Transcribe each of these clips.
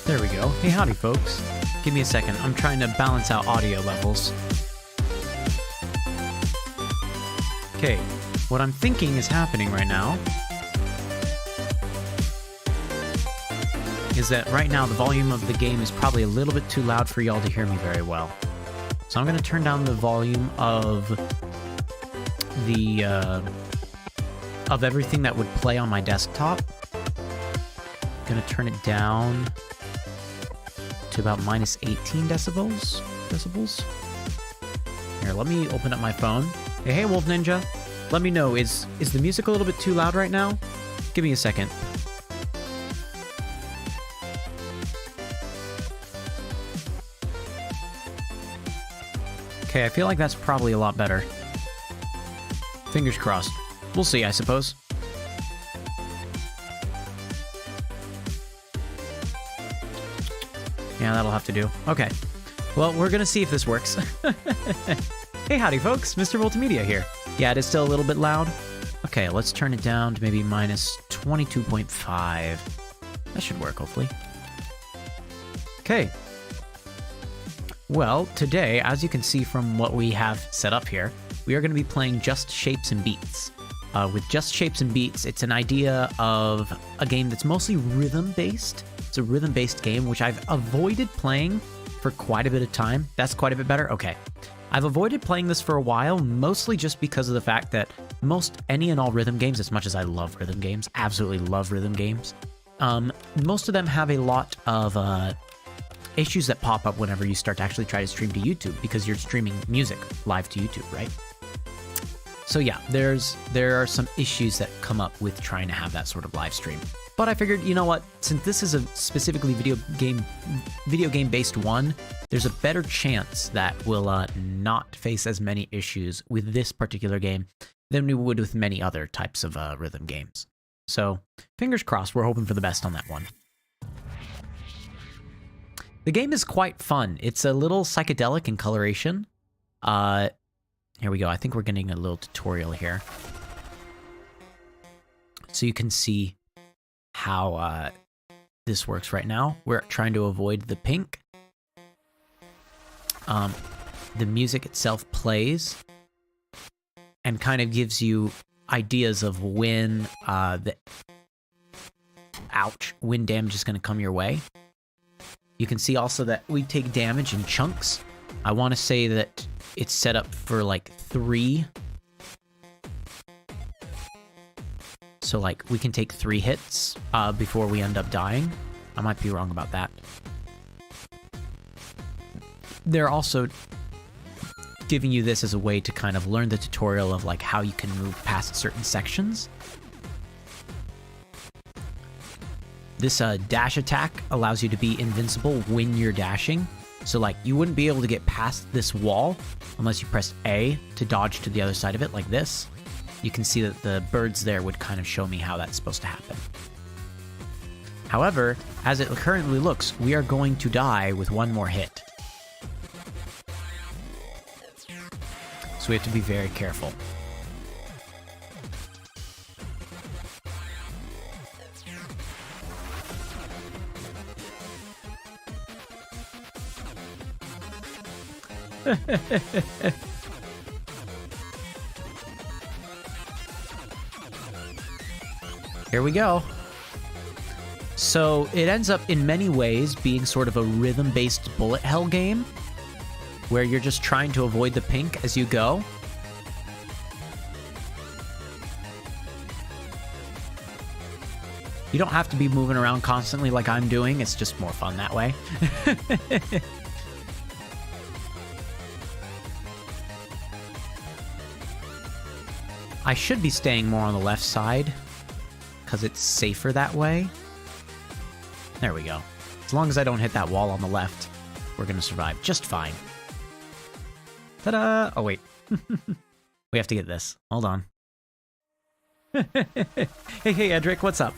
There we go. Hey, howdy, folks. Give me a second. I'm trying to balance out audio levels. Okay, what I'm thinking is happening right now is that right now the volume of the game is probably a little bit too loud for y'all to hear me very well. So I'm going to turn down the volume of the of everything that would play on my desktop. Going to turn it down to about minus 18 decibels. Here, let me open up my phone. Hey, Wolf Ninja. Let me know, is the music a little bit too loud right now? Give me a second. Okay, I feel like that's probably a lot better. Fingers crossed. We'll see, I suppose. Yeah, that'll have to do. Okay. Well, we're gonna see if this works. Hey, howdy, folks. Mr. Multimedia here. Yeah, it is still a little bit loud. Okay, let's turn it down to maybe minus 22.5. That should work, hopefully. Okay. Well, today, as you can see from what we have set up here, we are going to be playing Just Shapes and Beats. With Just Shapes and Beats, it's an idea of a game that's mostly rhythm-based. It's a rhythm-based game, which I've avoided playing for quite a bit of time. That's quite a bit better? Okay. I've avoided playing this for a while, mostly just because of the fact that most any and all rhythm games, as much as I love rhythm games, absolutely love rhythm games, most of them have a lot of issues that pop up whenever you start to actually try to stream to YouTube, because you're streaming music live to YouTube, right? So yeah, there are some issues that come up with trying to have that sort of live stream. But I figured, you know what, since this is a specifically video game based one, there's a better chance that we'll not face as many issues with this particular game than we would with many other types of rhythm games. So fingers crossed, we're hoping for the best on that one. The game is quite fun. It's a little psychedelic in coloration. Here we go. I think we're getting a little tutorial here, so you can see how this works right now. We're trying to avoid the pink. The music itself plays and kind of gives you ideas of when when damage is going to come your way. You can see also that we take damage in chunks. I want to say that it's set up for like 3. So like we can take 3 hits before we end up dying. I might be wrong about that. They're also giving you this as a way to kind of learn the tutorial of like how you can move past certain sections. This dash attack allows you to be invincible when you're dashing. So like you wouldn't be able to get past this wall unless you pressed A to dodge to the other side of it like this. You can see that the birds there would kind of show me how that's supposed to happen. However, as it currently looks, we are going to die with 1 more hit. So we have to be very careful. Here we go. So it ends up in many ways being sort of a rhythm-based bullet hell game, where you're just trying to avoid the pink as you go. You don't have to be moving around constantly like I'm doing. It's just more fun that way. I should be staying more on the left side because it's safer that way. There we go. As long as I don't hit that wall on the left, we're going to survive just fine. Ta-da! Oh, wait. We have to get this. Hold on. Hey, Edric, what's up?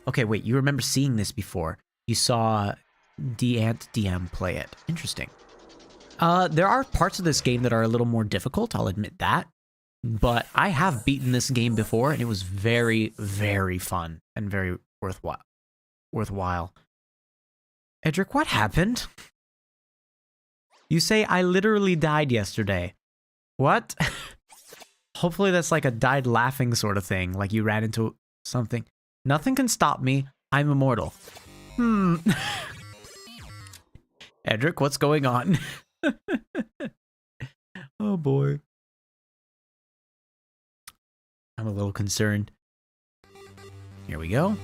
Okay, wait, you remember seeing this before. You saw DM play it. Interesting. There are parts of this game that are a little more difficult, I'll admit that. But I have beaten this game before, and it was very, very fun and very worthwhile. Edric, what happened? You say I literally died yesterday. What? Hopefully that's like a died laughing sort of thing, like you ran into something. Nothing can stop me. I'm immortal. Edric, what's going on? Oh boy. I'm a little concerned. Here we go.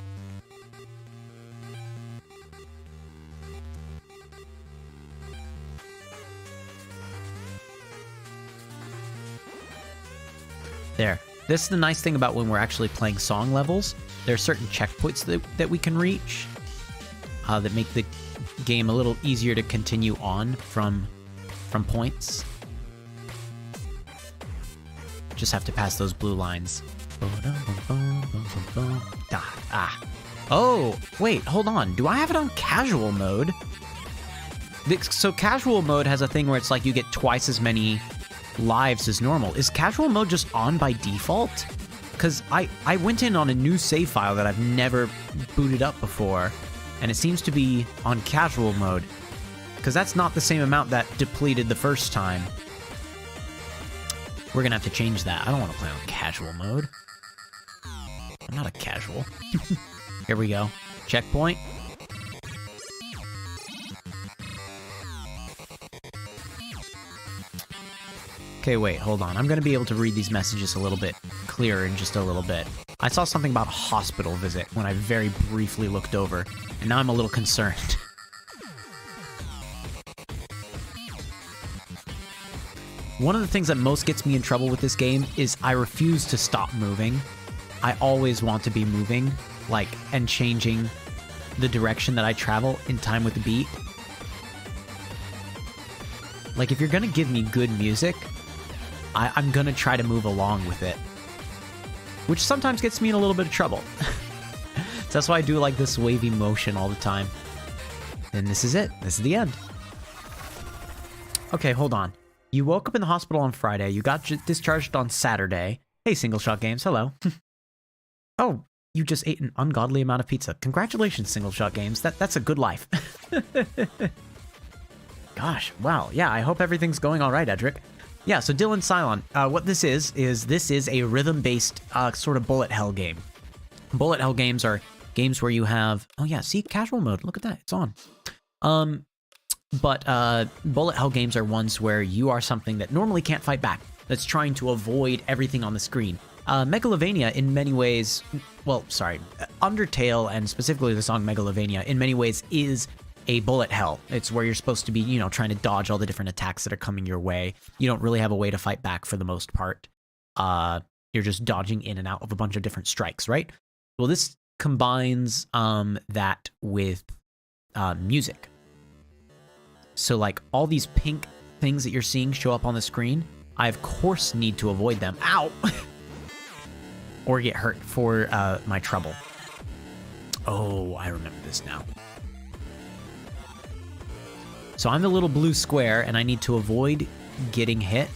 There. This is the nice thing about when we're actually playing song levels. There are certain checkpoints that we can reach that make the game a little easier to continue on from points. Just have to pass those blue lines. Oh, wait, hold on. Do I have it on casual mode? So casual mode has a thing where it's like you get twice as many lives as normal. Is casual mode just on by default? Because I went in on a new save file that I've never booted up before, and it seems to be on casual mode. Because that's not the same amount that depleted the first time. We're gonna have to change that. I don't want to play on casual mode. I'm not a casual. Here we go. Checkpoint. Okay, wait, hold on. I'm gonna be able to read these messages a little bit clearer in just a little bit. I saw something about hospital visit when I very briefly looked over, and now I'm a little concerned. One of the things that most gets me in trouble with this game is I refuse to stop moving. I always want to be moving, like, and changing the direction that I travel in time with the beat. Like, if you're gonna give me good music, I'm gonna try to move along with it. Which sometimes gets me in a little bit of trouble. So that's why I do like this wavy motion all the time. And this is it. This is the end. Okay, hold on. You woke up in the hospital on Friday. You got discharged on Saturday. Hey, Single Shot Games. Hello. Oh, you just ate an ungodly amount of pizza. Congratulations, Single Shot Games. That's a good life. Gosh, wow. Yeah, I hope everything's going all right, Edric. Yeah, so Dylan Cylon, what this is a rhythm-based sort of bullet hell game. Bullet hell games are games where you have... Oh yeah, see? Casual mode. Look at that. It's on. But bullet hell games are ones where you are something that normally can't fight back, that's trying to avoid everything on the screen. Megalovania, in many ways... Well, sorry. Undertale, and specifically the song Megalovania, in many ways is a bullet hell. It's where you're supposed to be, you know, trying to dodge all the different attacks that are coming your way. You don't really have a way to fight back for the most part. You're just dodging in and out of a bunch of different strikes, right? Well, this combines that with music. So, like, all these pink things that you're seeing show up on the screen, I, of course, need to avoid them. Ow! Or get hurt for my trouble. Oh, I remember this now. So I'm the little blue square, and I need to avoid getting hit.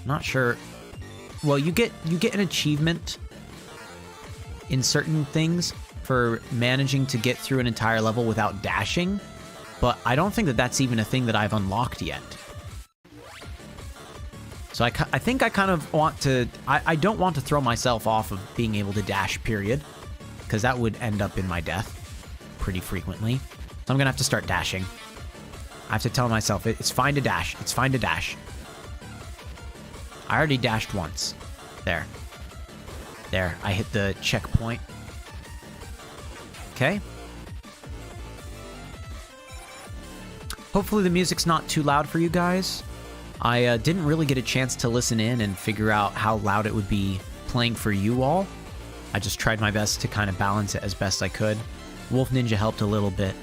Not sure. Well, you get an achievement in certain things for managing to get through an entire level without dashing, but I don't think that that's even a thing that I've unlocked yet. So I think I kind of want to... I don't want to throw myself off of being able to dash, period, because that would end up in my death pretty frequently. So I'm going to have to start dashing. I have to tell myself, it's fine to dash. It's fine to dash. I already dashed once. There. There, I hit the checkpoint. Okay. Hopefully the music's not too loud for you guys. I didn't really get a chance to listen in and figure out how loud it would be playing for you all. I just tried my best to kind of balance it as best I could. Wolf Ninja helped a little bit.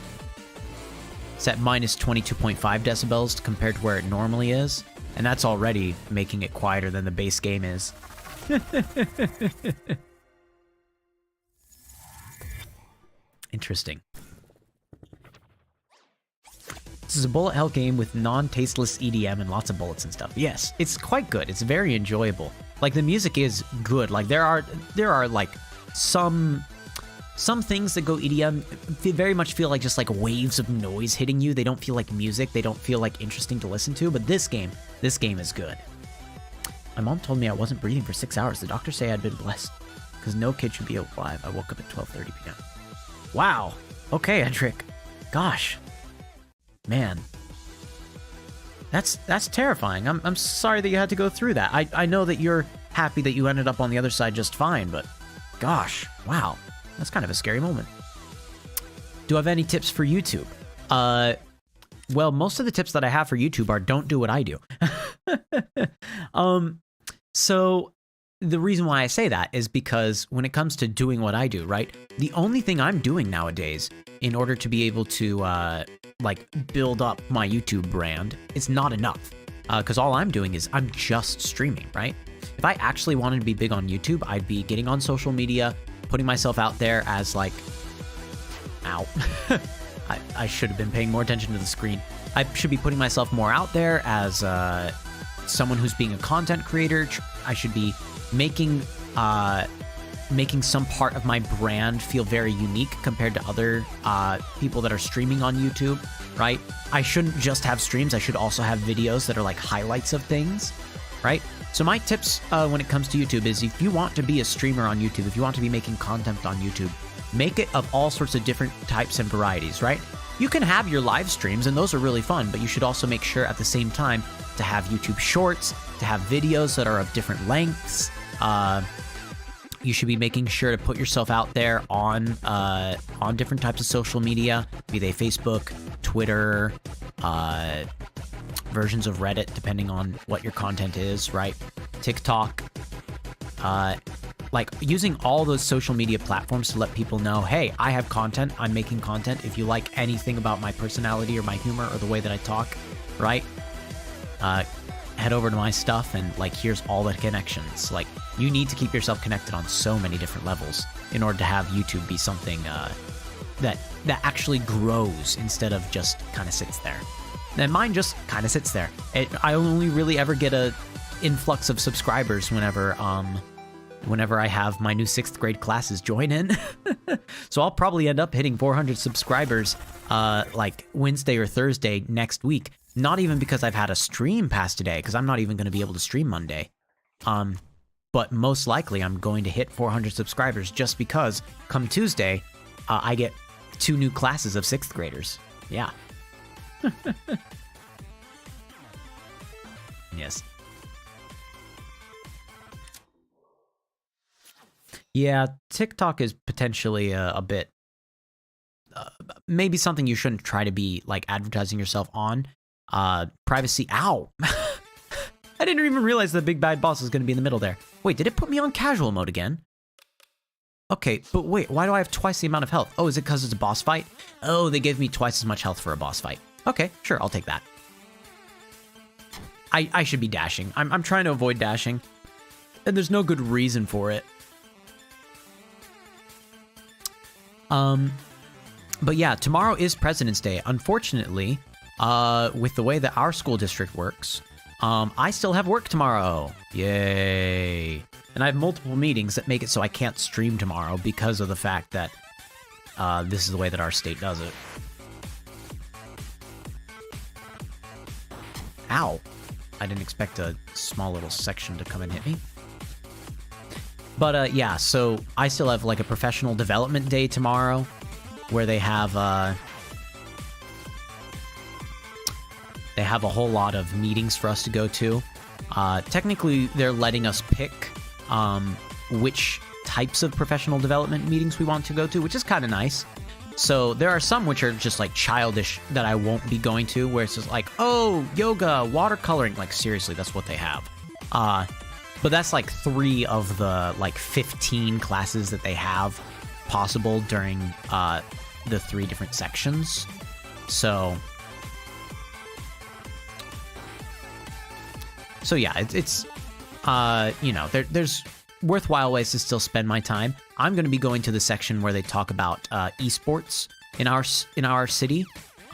It's at minus 22.5 decibels compared to where it normally is, and that's already making it quieter than the base game is. Interesting. This is a bullet hell game with non-tasteless EDM and lots of bullets and stuff. Yes, it's quite good. It's very enjoyable. Like, the music is good. Like, there are like some some things that go EDM very much feel like just like waves of noise hitting you. They don't feel like music. They don't feel like interesting to listen to. But this game is good. My mom told me I wasn't breathing for 6 hours. The doctors say I'd been blessed because no kid should be alive. I woke up at 12:30 p.m. Wow. Okay, Edric. Gosh. Man. That's terrifying. I'm sorry that you had to go through that. I know that you're happy that you ended up on the other side just fine, but gosh, wow. That's kind of a scary moment. Do I have any tips for YouTube? Well, most of the tips that I have for YouTube are don't do what I do. So the reason why I say that is because when it comes to doing what I do, right? The only thing I'm doing nowadays in order to be able to like build up my YouTube brand, it's not enough. Because all I'm doing is I'm just streaming, right? If I actually wanted to be big on YouTube, I'd be getting on social media, putting myself out there as like, ow. I should have been paying more attention to the screen. I should be putting myself more out there as someone who's being a content creator. I should be making some part of my brand feel very unique compared to other people that are streaming on YouTube, right? I shouldn't just have streams. I should also have videos that are like highlights of things, right? So my tips when it comes to YouTube is if you want to be a streamer on YouTube, if you want to be making content on YouTube, make it of all sorts of different types and varieties, right? You can have your live streams, and those are really fun, but you should also make sure at the same time to have YouTube Shorts, to have videos that are of different lengths. You should be making sure to put yourself out there on different types of social media, be they Facebook, Twitter, versions of Reddit, depending on what your content is, right? TikTok. Like using all those social media platforms to let people know, hey, I have content, I'm making content. If you like anything about my personality or my humor or the way that I talk, right? Head over to my stuff and like, here's all the connections. Like, you need to keep yourself connected on so many different levels in order to have YouTube be something that actually grows instead of just kind of sits there. And mine just kind of sits there. I only really ever get a influx of subscribers whenever I have my new 6th grade classes join in. So I'll probably end up hitting 400 subscribers like Wednesday or Thursday next week. Not even because I've had a stream past today, because I'm not even going to be able to stream Monday. But most likely I'm going to hit 400 subscribers just because come Tuesday, I get 2 new classes of 6th graders. Yeah. Yes. Yeah, TikTok is potentially a bit, maybe something you shouldn't try to be like advertising yourself on. Privacy, ow. I didn't even realize the big bad boss was going to be in the middle there. Wait, did it put me on casual mode again? Okay, but wait, why do I have twice the amount of health? Oh, is it because it's a boss fight? Oh, they gave me twice as much health for a boss fight. Okay, sure, I'll take that. I should be dashing. I'm trying to avoid dashing, and there's no good reason for it. But yeah, tomorrow is President's Day. Unfortunately, with the way that our school district works, I still have work tomorrow. Yay. And I have multiple meetings that make it so I can't stream tomorrow because of the fact that this is the way that our state does it. Ow. I didn't expect a small little section to come and hit me. But yeah, so I still have like a professional development day tomorrow where they have a whole lot of meetings for us to go to. Technically, they're letting us pick which types of professional development meetings we want to go to, which is kind of nice. So there are some which are just like childish that I won't be going to, where it's just like, oh, yoga, watercoloring. Like, seriously, that's what they have. But that's like 3 of the like 15 classes that they have possible during the 3 different sections. So yeah, it's you know, there's worthwhile ways to still spend my time. I'm going to be going to the section where they talk about esports in our city.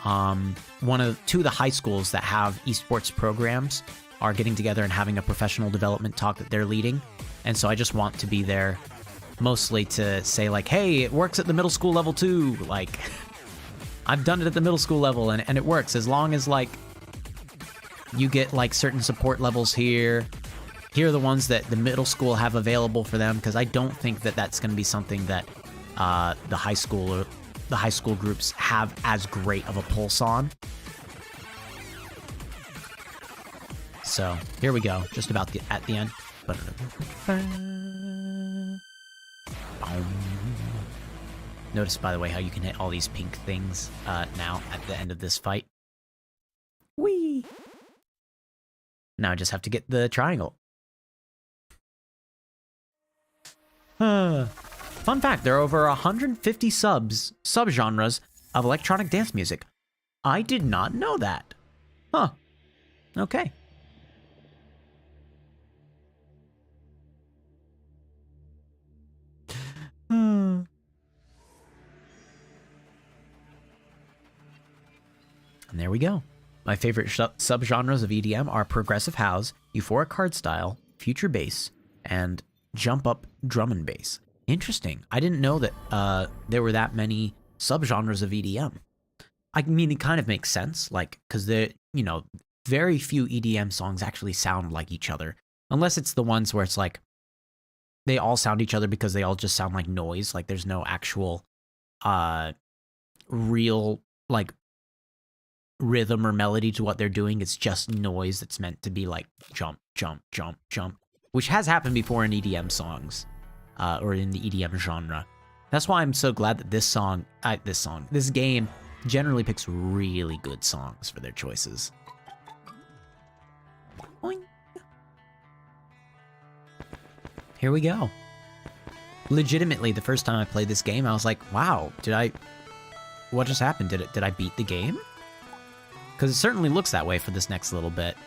2 of the high schools that have esports programs are getting together and having a professional development talk that they're leading. And so I just want to be there mostly to say like, hey, it works at the middle school level too. Like, I've done it at the middle school level and it works as long as like you get like certain support levels here. Here are the ones that the middle school have available for them, because I don't think that that's going to be something that the high school groups have as great of a pulse on. So here we go, just about at the end. Notice, by the way, how you can hit all these pink things now at the end of this fight. Whee! Now I just have to get the triangle. Fun fact, there are over 150 subgenres of electronic dance music. I did not know that. Huh. Okay. And there we go. My favorite subgenres of EDM are progressive house, euphoric hardstyle, future bass, and jump up drum and bass. Interesting. I didn't know that there were that many subgenres of EDM. I mean, it kind of makes sense, like, because very few EDM songs actually sound like each other, unless it's the ones where it's like they all sound each other because they all just sound like noise. Like there's no actual real like rhythm or melody to what they're doing. It's just noise that's meant to be like jump, jump, jump, jump, which has happened before in EDM songs or in the EDM genre. That's why I'm so glad that this game generally picks really good songs for their choices. Boing. Here we go. Legitimately, the first time I played this game, I was like, wow, what just happened? Did I beat the game? Because it certainly looks that way for this next little bit.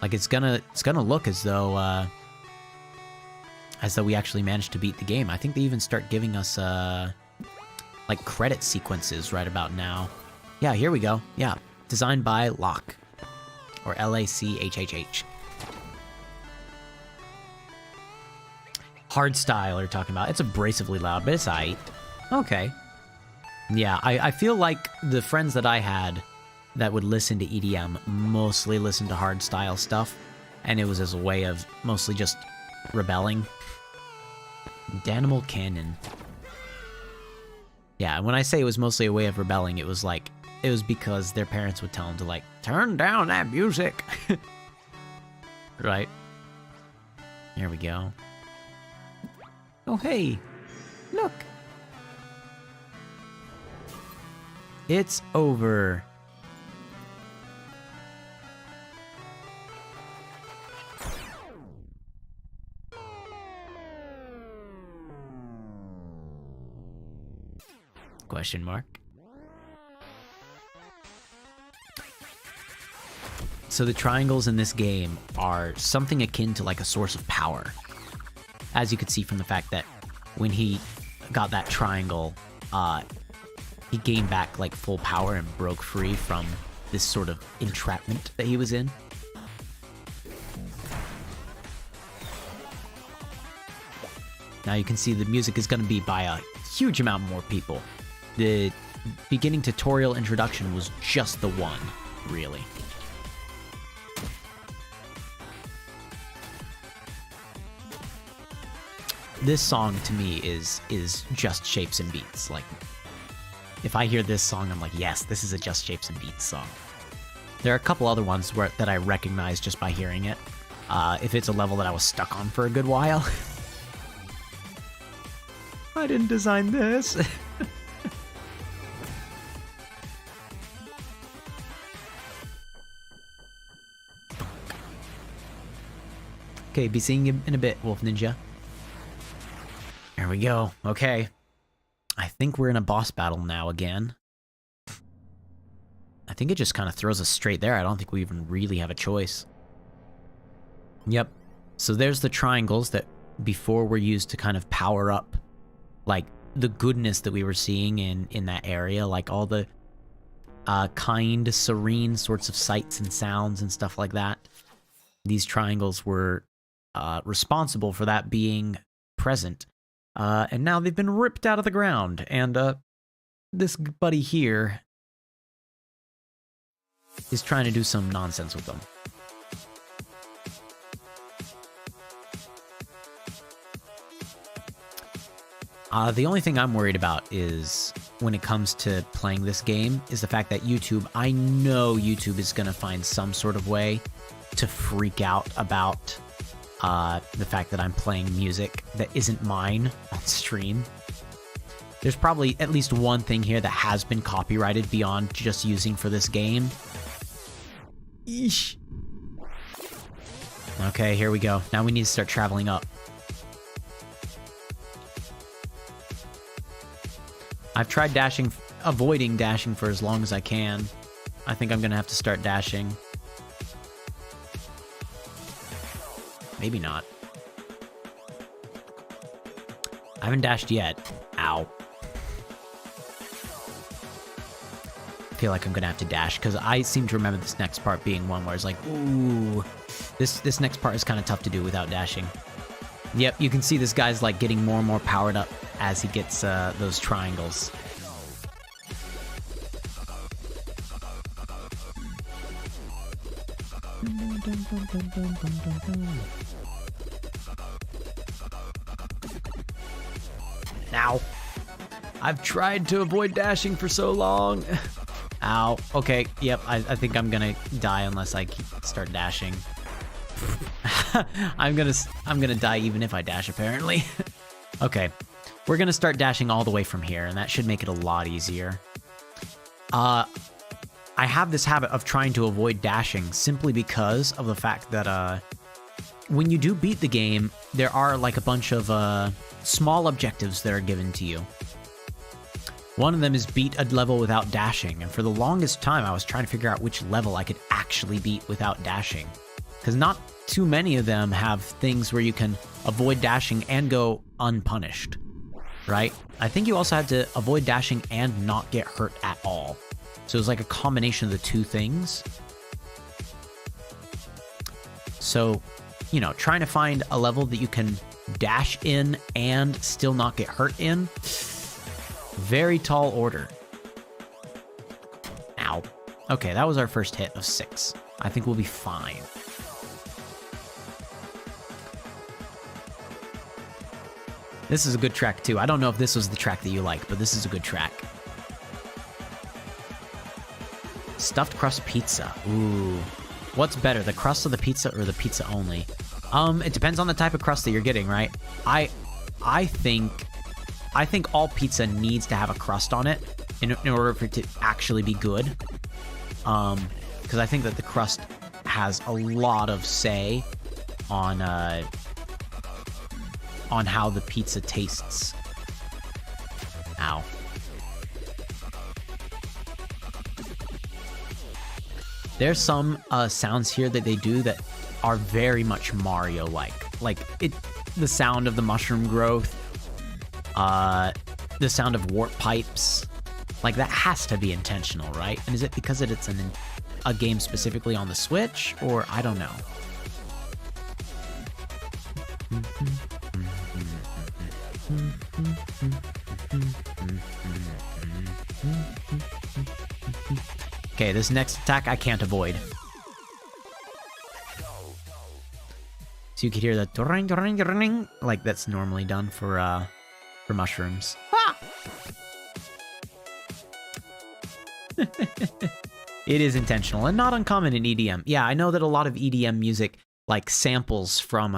Like it's gonna look as though we actually managed to beat the game. I think they even start giving us like credit sequences right about now. Yeah, here we go. Yeah, designed by Lach, or Lachhhh. Hardstyle you're talking about. It's abrasively loud, but it's aight. Okay. Yeah, I feel like the friends that I had that would listen to EDM mostly listened to hardstyle stuff, and it was as a way of mostly just rebelling. Danimal Cannon. Yeah, when I say it was mostly a way of rebelling, it was because their parents would tell them to like, turn down that music. Right. Here we go. Oh, hey, look. It's over. Question mark. So the triangles in this game are something akin to like a source of power. As you could see from the fact that when he got that triangle, he gained back like full power and broke free from this sort of entrapment that he was in. Now you can see the music is going to be by a huge amount more people. The beginning tutorial introduction was just the one, really. This song to me is just shapes and beats. Like, if I hear this song, I'm like, yes, this is a just shapes and beats song. There are a couple other ones that I recognize just by hearing it. If it's a level that I was stuck on for a good while. I didn't design this. Okay, be seeing you in a bit, Wolf Ninja. There we go. Okay. I think we're in a boss battle now again. I think it just kind of throws us straight there. I don't think we even really have a choice. Yep. So there's the triangles that before were used to kind of power up, like, the goodness that we were seeing in that area. Like, all the kind, serene sorts of sights and sounds and stuff like that. These triangles were responsible for that being present. And now they've been ripped out of the ground. And this buddy here is trying to do some nonsense with them. The only thing I'm worried about is when it comes to playing this game is the fact that YouTube, I know YouTube is going to find some sort of way to freak out about the fact that I'm playing music that isn't mine on stream. There's probably at least one thing here that has been copyrighted beyond just using for this game. Eesh. Okay, here we go. Now we need to start traveling up. I've tried avoiding dashing for as long as I can. I think I'm gonna have to start dashing. Maybe not. I haven't dashed yet. Ow. I feel like I'm gonna have to dash, because I seem to remember this next part being one where it's like, ooh, this next part is kind of tough to do without dashing. Yep, you can see this guy's like getting more and more powered up as he gets those triangles. Now, I've tried to avoid dashing for so long. Ow. Okay, yep, I think I'm gonna die unless I start dashing. I'm gonna die even if I dash, apparently. Okay, we're gonna start dashing all the way from here, and that should make it a lot easier. I have this habit of trying to avoid dashing simply because of the fact that when you do beat the game, there are like a bunch of small objectives that are given to you. One of them is beat a level without dashing, and for the longest time I was trying to figure out which level I could actually beat without dashing. Because not too many of them have things where you can avoid dashing and go unpunished, right? I think you also had to avoid dashing and not get hurt at all. So it was like a combination of the two things. So, you know, trying to find a level that you can dash in and still not get hurt in, very tall order. Ow. Okay, that was our first hit of 6. I think we'll be fine. This is a good track, too. I don't know if this was the track that you like, but this is a good track. Stuffed crust pizza. Ooh. What's better, the crust of the pizza or the pizza only? It depends on the type of crust that you're getting, right? I think all pizza needs to have a crust on it in order for it to actually be good. Because I think that the crust has a lot of say on how the pizza tastes. Ow. There's some sounds here that they do that are very much Mario-like. Like, the sound of the mushroom growth, the sound of warp pipes. Like, that has to be intentional, right? And is it because it's a game specifically on the Switch? Or, I don't know. Okay, this next attack I can't avoid. So you could hear the dring, dring, dring, like that's normally done for mushrooms. Ah! It is intentional and not uncommon in EDM. Yeah, I know that a lot of EDM music like samples from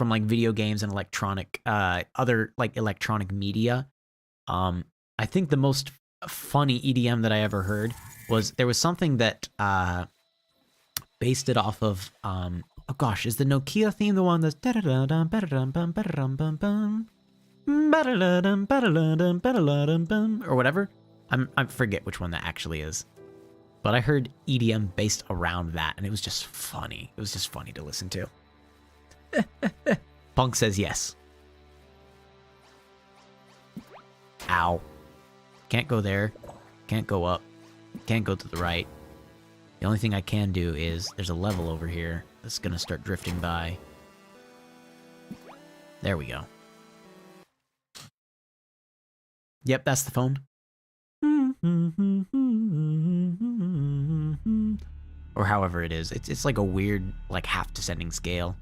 like video games and electronic other like electronic media. I think the most funny EDM that I ever heard was there was something that based it off of oh gosh, is the Nokia theme the one that's or whatever? I forget which one that actually is. But I heard EDM based around that, and it was just funny. It was just funny to listen to. Punk says yes. Ow. Can't go there. Can't go up. Can't go to the right. The only thing I can do is, there's a level over here that's gonna start drifting by. There we go. Yep, that's the phone. Or however it is. It's like a weird, like, half descending scale.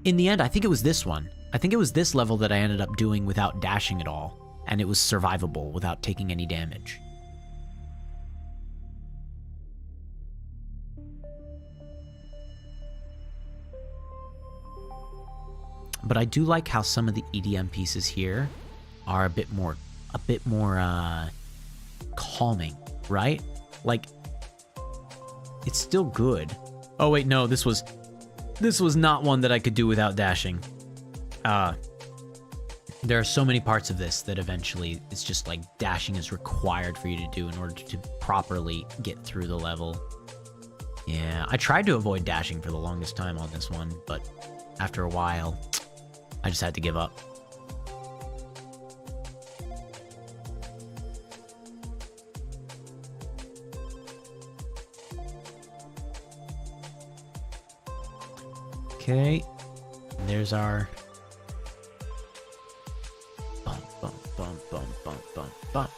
In the end, I think it was this one. I think it was this level that I ended up doing without dashing at all, and it was survivable without taking any damage. But I do like how some of the EDM pieces here are a bit more calming, right? Like, it's still good. Oh wait, no, this was not one that I could do without dashing. There are so many parts of this that eventually it's just like dashing is required for you to do in order to properly get through the level. Yeah, I tried to avoid dashing for the longest time on this one, but after a while, I just had to give up. Okay, there's our bump, bump, bump, bump, bump, bump, bump.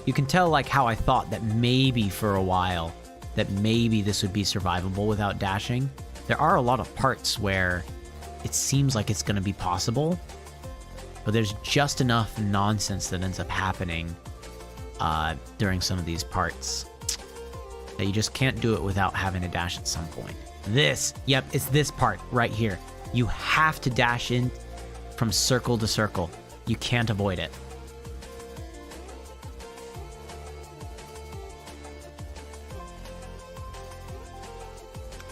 You can tell like how I thought that maybe for a while, that maybe this would be survivable without dashing. There are a lot of parts where it seems like it's going to be possible, but there's just enough nonsense that ends up happening during some of these parts that you just can't do it without having to dash at some point. Yep, it's this part right here. You have to dash in from circle to circle. You can't avoid it.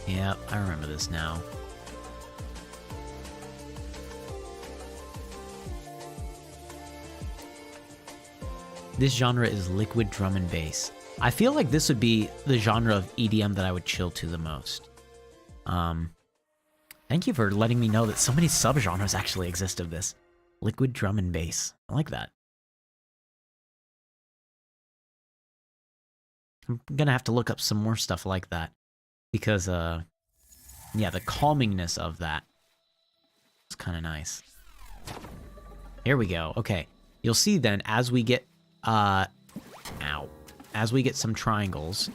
Yep, I remember this now. This genre is liquid drum and bass. I feel like this would be the genre of EDM that I would chill to the most. Thank you for letting me know that so many subgenres actually exist of this. Liquid drum and bass. I like that. I'm gonna have to look up some more stuff like that. Because, yeah, the calmingness of that is kind of nice. Here we go. Okay. You'll see then, as we get, as we get some triangles,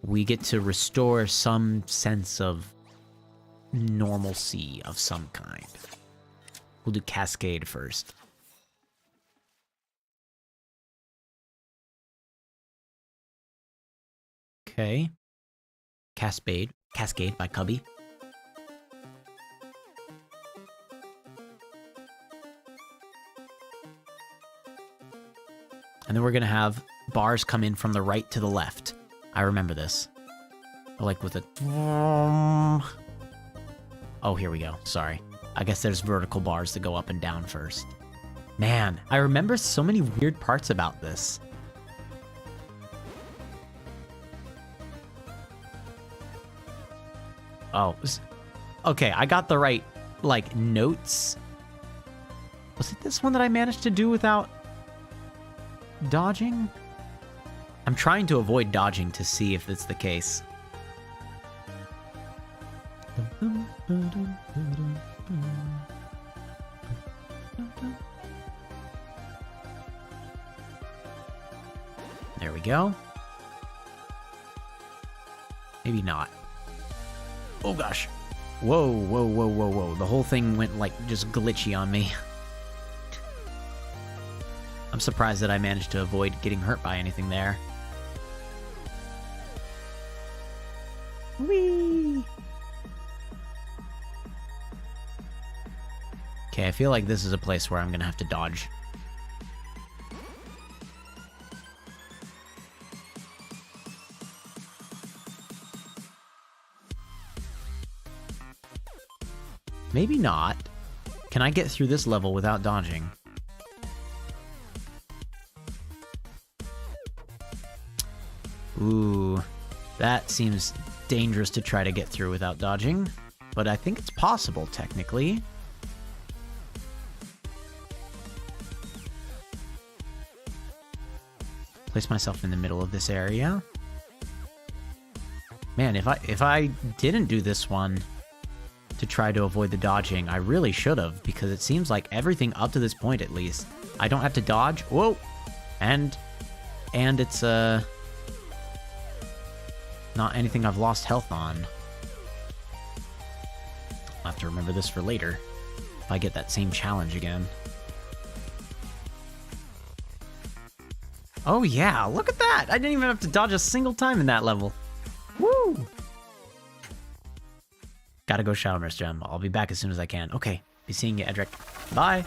we get to restore some sense of normalcy of some kind. We'll do Cascade first. Okay. Cascade by Cubby. And then we're gonna have bars come in from the right to the left. I remember this. Like with a... Oh, here we go. Sorry. I guess there's vertical bars that go up and down first. Man, I remember so many weird parts about this. Oh, okay, I got the right, like, notes. Was it this one that I managed to do without dodging? I'm trying to avoid dodging to see if it's the case. There we go. Maybe not. Oh gosh. Whoa, whoa, whoa, whoa, whoa. The whole thing went like just glitchy on me. I'm surprised that I managed to avoid getting hurt by anything there. Whee! Okay, I feel like this is a place where I'm gonna have to dodge. Maybe not. Can I get through this level without dodging? Ooh, that seems dangerous to try to get through without dodging, but I think it's possible, technically. Place myself in the middle of this area. Man, if I didn't do this one to try to avoid the dodging. I really should have, because it seems like everything up to this point, at least, I don't have to dodge. Whoa! And it's, not anything I've lost health on. I'll have to remember this for later, if I get that same challenge again. Oh yeah, look at that! I didn't even have to dodge a single time in that level. Woo! Gotta go shower, MrM. I'll be back as soon as I can. Okay, be seeing you, Edric. Bye!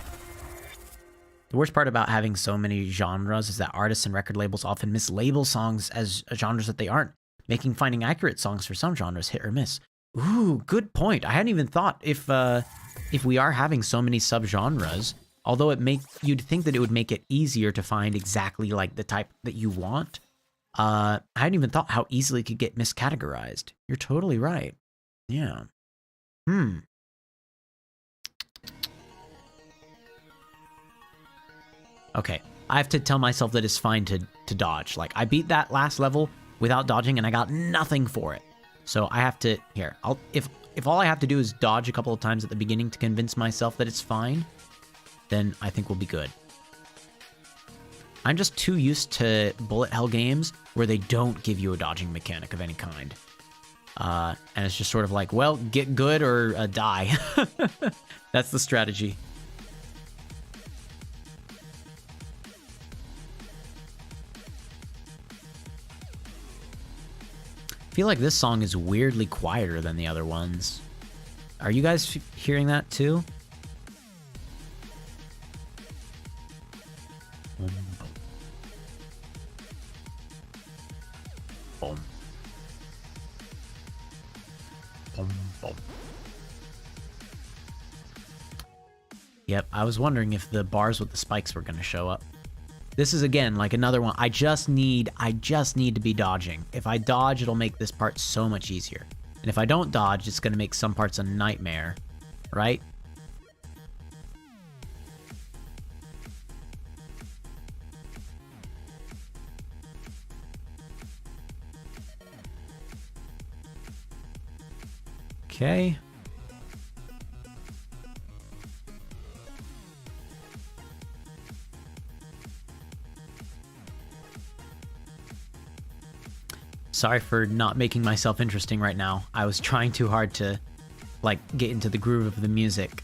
The worst part about having so many genres is that artists and record labels often mislabel songs as genres that they aren't, making finding accurate songs for some genres hit or miss. Ooh, good point. I hadn't even thought if we are having so many subgenres, although you'd think that it would make it easier to find exactly like the type that you want. I hadn't even thought how easily it could get miscategorized. You're totally right. Yeah. Okay, I have to tell myself that it's fine to dodge. Like, I beat that last level without dodging, and I got nothing for it. So I have to... Here, if all I have to do is dodge a couple of times at the beginning to convince myself that it's fine, then I think we'll be good. I'm just too used to bullet hell games where they don't give you a dodging mechanic of any kind. And it's just sort of like, well, get good or die. That's the strategy. I feel like this song is weirdly quieter than the other ones. Are you guys hearing that too? Boom. Boom, boom. Yep, I was wondering if the bars with the spikes were going to show up. This is, again, like another one. I just need to be dodging. If I dodge, it'll make this part so much easier. And if I don't dodge, it's going to make some parts a nightmare, right? Okay. Sorry for not making myself interesting right now. I was trying too hard to, like, get into the groove of the music.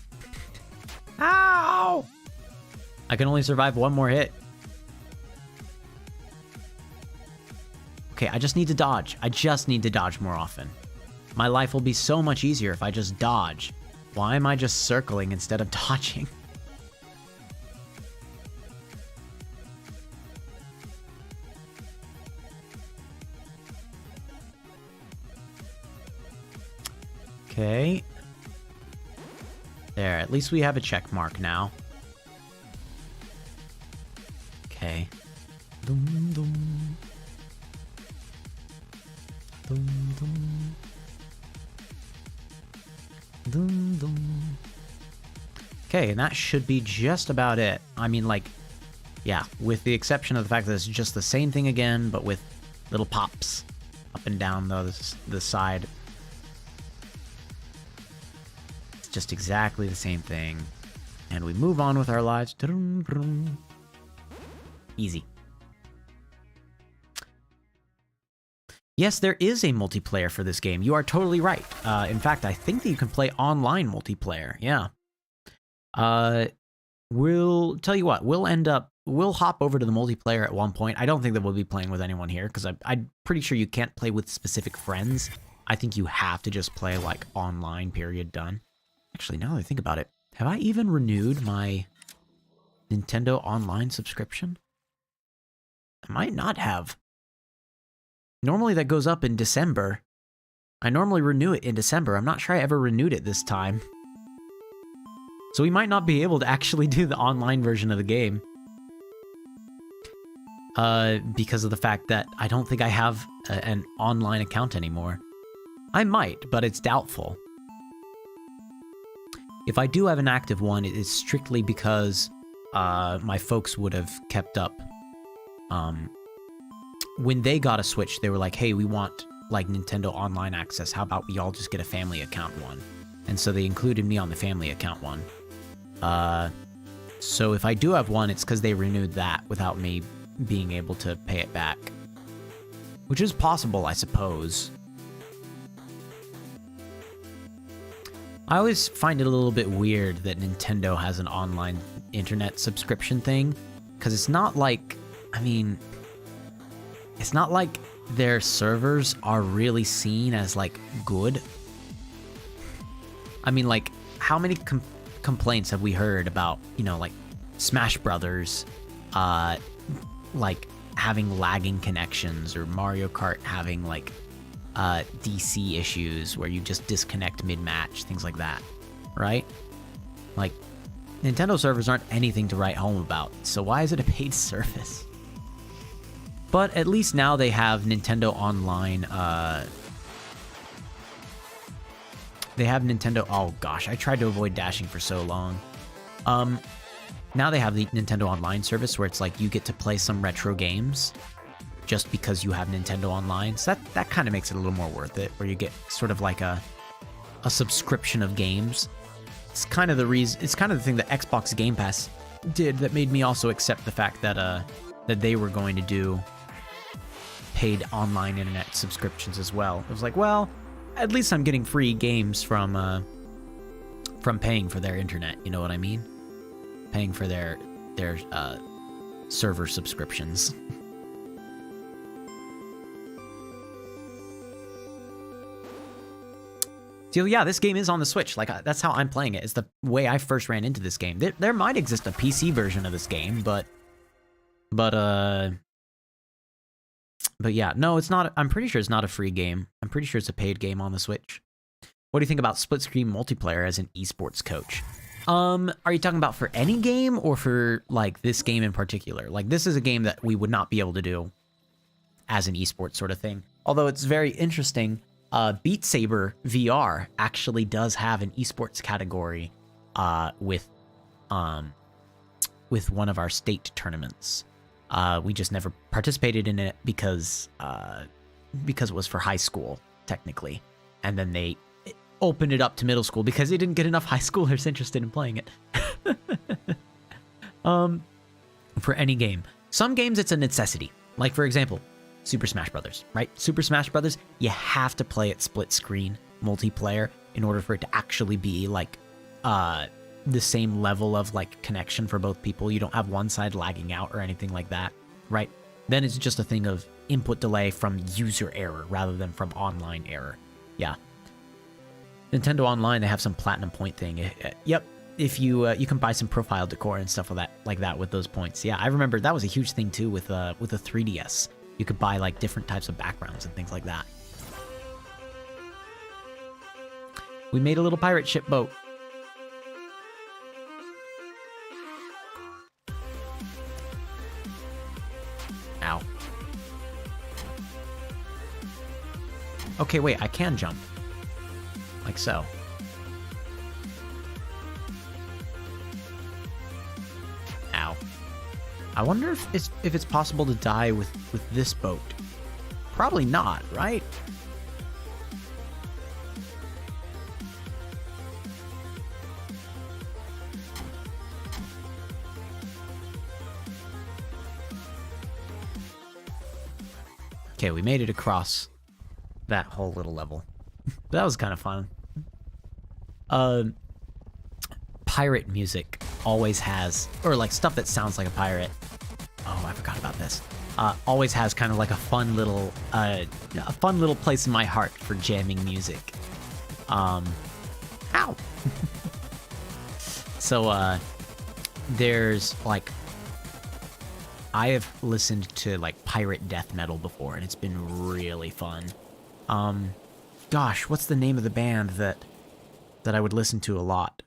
Ow! I can only survive one more hit. Okay, I just need to dodge. I just need to dodge more often. My life will be so much easier if I just dodge. Why am I just circling instead of dodging? Okay. There, at least we have a check mark now. Okay. Dum, dum. Dum, dum. Dum, dum. Okay, and that should be just about it. I mean, like, yeah, with the exception of the fact that it's just the same thing again, but with little pops up and down the side. It's just exactly the same thing. And we move on with our lives. Easy. Yes, there is a multiplayer for this game. You are totally right. In fact, I think that you can play online multiplayer. Yeah. We'll tell you what. We'll hop over to the multiplayer at one point. I don't think that we'll be playing with anyone here because I'm pretty sure you can't play with specific friends. I think you have to just play like online, period, done. Actually, now that I think about it, have I even renewed my Nintendo Online subscription? I might not have. Normally that goes up in December. I normally renew it in December. I'm not sure I ever renewed it this time. So we might not be able to actually do the online version of the game. Because of the fact that I don't think I have an online account anymore. I might, but it's doubtful. If I do have an active one, it is strictly because my folks would have kept up. When they got a Switch, they were like, hey, we want like Nintendo Online access. How about we all just get a family account one? And so they included me on the family account one. So if I do have one, it's because they renewed that without me being able to pay it back. Which is possible, I suppose. I always find it a little bit weird that Nintendo has an online internet subscription thing. Because it's not like, I mean, it's not like their servers are really seen as, like, good. I mean, like, how many complaints have we heard about, you know, like, Smash Brothers, like, having lagging connections, or Mario Kart having, like, DC issues where you just disconnect mid-match, things like that, right? Like, Nintendo servers aren't anything to write home about, so why is it a paid service? But at least now they have Nintendo Online, they have Nintendo... Oh, gosh, I tried to avoid dashing for so long. Now they have the Nintendo Online service where it's like you get to play some retro games just because you have Nintendo Online. So that kind of makes it a little more worth it, where you get sort of like a subscription of games. It's kind of the reason... It's kind of the thing that Xbox Game Pass did that made me also accept the fact that that they were going to do paid online internet subscriptions as well. It was like, well, at least I'm getting free games from paying for their internet, you know what I mean? Paying for their server subscriptions. So yeah, this game is on the Switch. Like, that's how I'm playing it. It's the way I first ran into this game. There might exist a PC version of this game, but yeah, no, it's not. I'm pretty sure it's not a free game. I'm pretty sure it's a paid game on the Switch. What do you think about split-screen multiplayer as an esports coach? Are you talking about for any game or for, like, this game in particular? Like, this is a game that we would not be able to do as an esports sort of thing. Although it's very interesting, Beat Saber VR actually does have an esports category with one of our state tournaments. We just never participated in it because it was for high school, technically. And then they opened it up to middle school because they didn't get enough high schoolers interested in playing it. For any game. Some games, it's a necessity. Like, for example, Super Smash Brothers, right? Super Smash Brothers, you have to play it split screen multiplayer in order for it to actually be, like, the same level of, like, connection for both people. You don't have one side lagging out or anything like that, right? Then it's just a thing of input delay from user error rather than from online error. Yeah. Nintendo Online, they have some platinum point thing. Yep. If you can buy some profile decor and stuff like that with those points. Yeah, I remember that was a huge thing too with a 3DS. You could buy, like, different types of backgrounds and things like that. We made a little pirate ship boat. Ow. Okay, wait, I can jump. Like so. Ow. I wonder if it's possible to die with this boat. Probably not, right? Okay, we made it across that whole little level. That was kind of fun. Pirate music always has, or like stuff that sounds like a pirate. Oh, I forgot about this. Always has kind of like a fun little place in my heart for jamming music. Ow. So, there's like, I have listened to like pirate death metal before, and it's been really fun. Gosh, what's the name of the band that I would listen to a lot?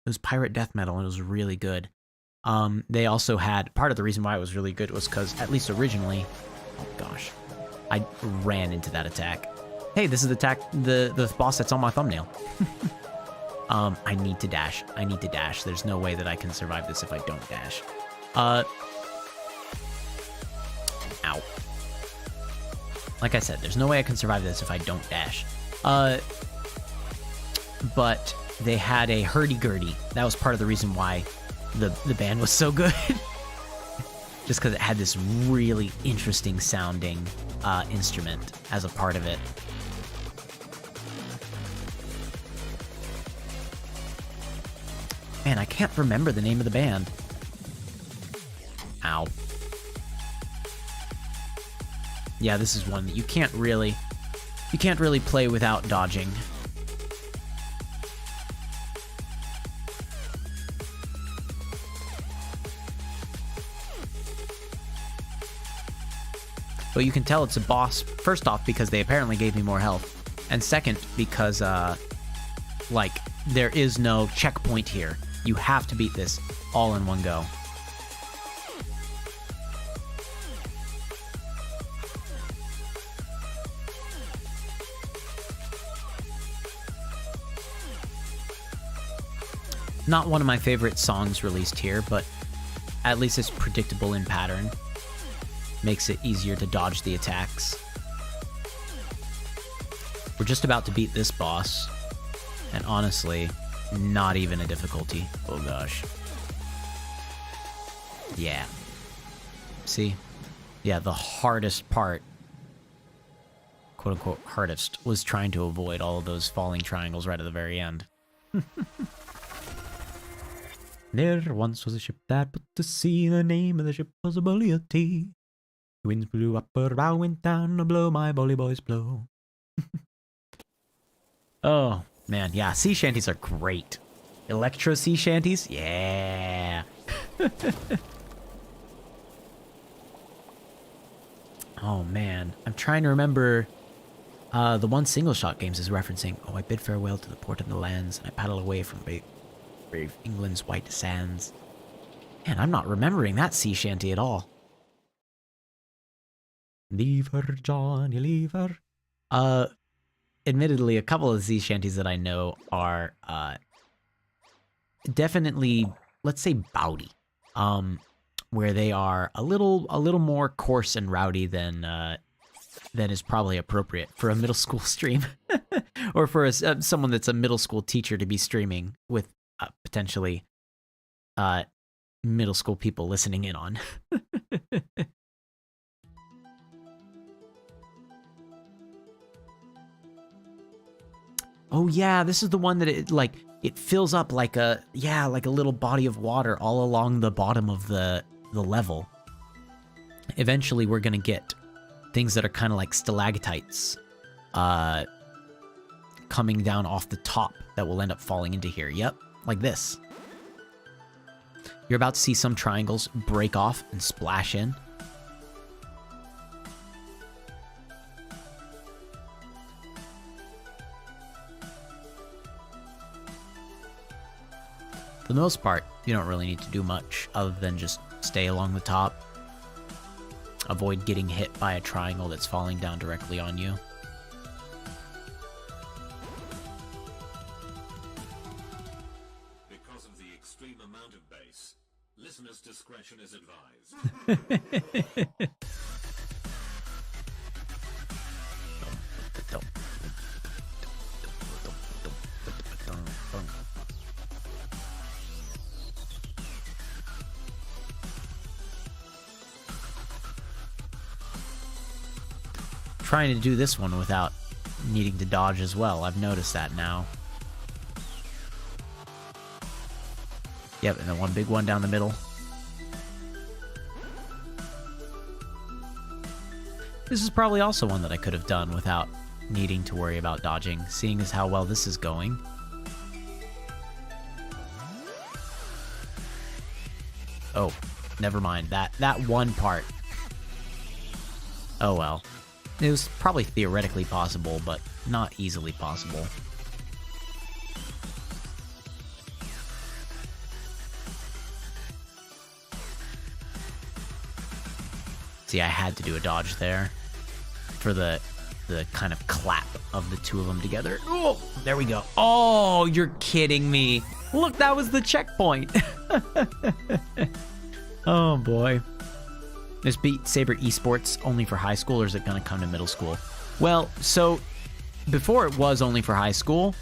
It was pirate death metal, and it was really good. They also had, part of the reason why it was really good was because, at least originally, oh gosh, I ran into that attack. Hey, this is the boss that's on my thumbnail. I need to dash. I need to dash. There's no way that I can survive this if I don't dash. Ow. Like I said, there's no way I can survive this if I don't dash. but they had a hurdy-gurdy. That was part of the reason why the band was so good. Just because it had this really interesting sounding instrument as a part of it. Man, I can't remember the name of the band. Ow. Yeah, this is one that you can't really play without dodging. But you can tell it's a boss, first off, because they apparently gave me more health. And second, because, like, there is no checkpoint here. You have to beat this all in one go. Not one of my favorite songs released here, but at least it's predictable in pattern. Makes it easier to dodge the attacks. We're just about to beat this boss, and honestly, not even a difficulty. Oh gosh. Yeah. See? Yeah, the hardest part, quote-unquote hardest, was trying to avoid all of those falling triangles right at the very end. There once was a ship that put to sea. The name of the ship was a Bully of Tea. The winds blew up, but I went down to blow my bully boys blow. Oh, man, yeah, sea shanties are great. Electro sea shanties? Yeah. Oh, man. I'm trying to remember the one Single Shot Games is referencing. Oh, I bid farewell to the port and the lands, and I paddle away from brave England's white sands. Man, I'm not remembering that sea shanty at all. Leave her, Johnny, leave her. Admittedly, a couple of sea shanties that I know are definitely, let's say, bawdy, where they are a little more coarse and rowdy than is probably appropriate for a middle school stream, or for someone that's a middle school teacher to be streaming with potentially middle school people listening in on. Oh yeah, this is the one that it fills up like a little body of water all along the bottom of the level. Eventually we're gonna get things that are kind of like stalactites coming down off the top that will end up falling into here. Yep, like this. You're about to see some triangles break off and splash in. For the most part, you don't really need to do much other than just stay along the top. Avoid getting hit by a triangle that's falling down directly on you. Because of the extreme amount of bass, listeners' discretion is advised. Trying to do this one without needing to dodge as well. I've noticed that now. Yep, and then one big one down the middle. This is probably also one that I could have done without needing to worry about dodging, seeing as how well this is going. Oh, never mind. That one part. Oh well. It was probably theoretically possible, but not easily possible. See, I had to do a dodge there for the kind of clap of the two of them together. Oh, there we go. Oh, you're kidding me. Look, that was the checkpoint. Oh, boy. Is Beat Saber Esports only for high school, or is it going to come to middle school? Well, so before it was only for high school,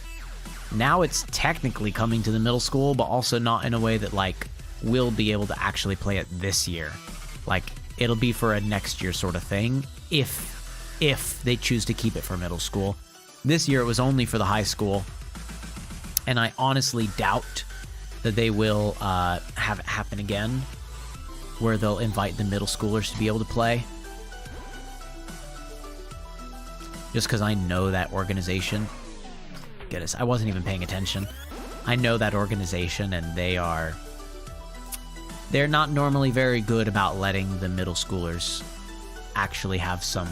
now it's technically coming to the middle school, but also not in a way that, like, we'll be able to actually play it this year. Like, it'll be for a next year sort of thing, if they choose to keep it for middle school. This year it was only for the high school, and I honestly doubt that they will have it happen again, where they'll invite the middle schoolers to be able to play. Just because I know that organization. Goodness, I wasn't even paying attention. I know that organization, and they're not normally very good about letting the middle schoolers actually have some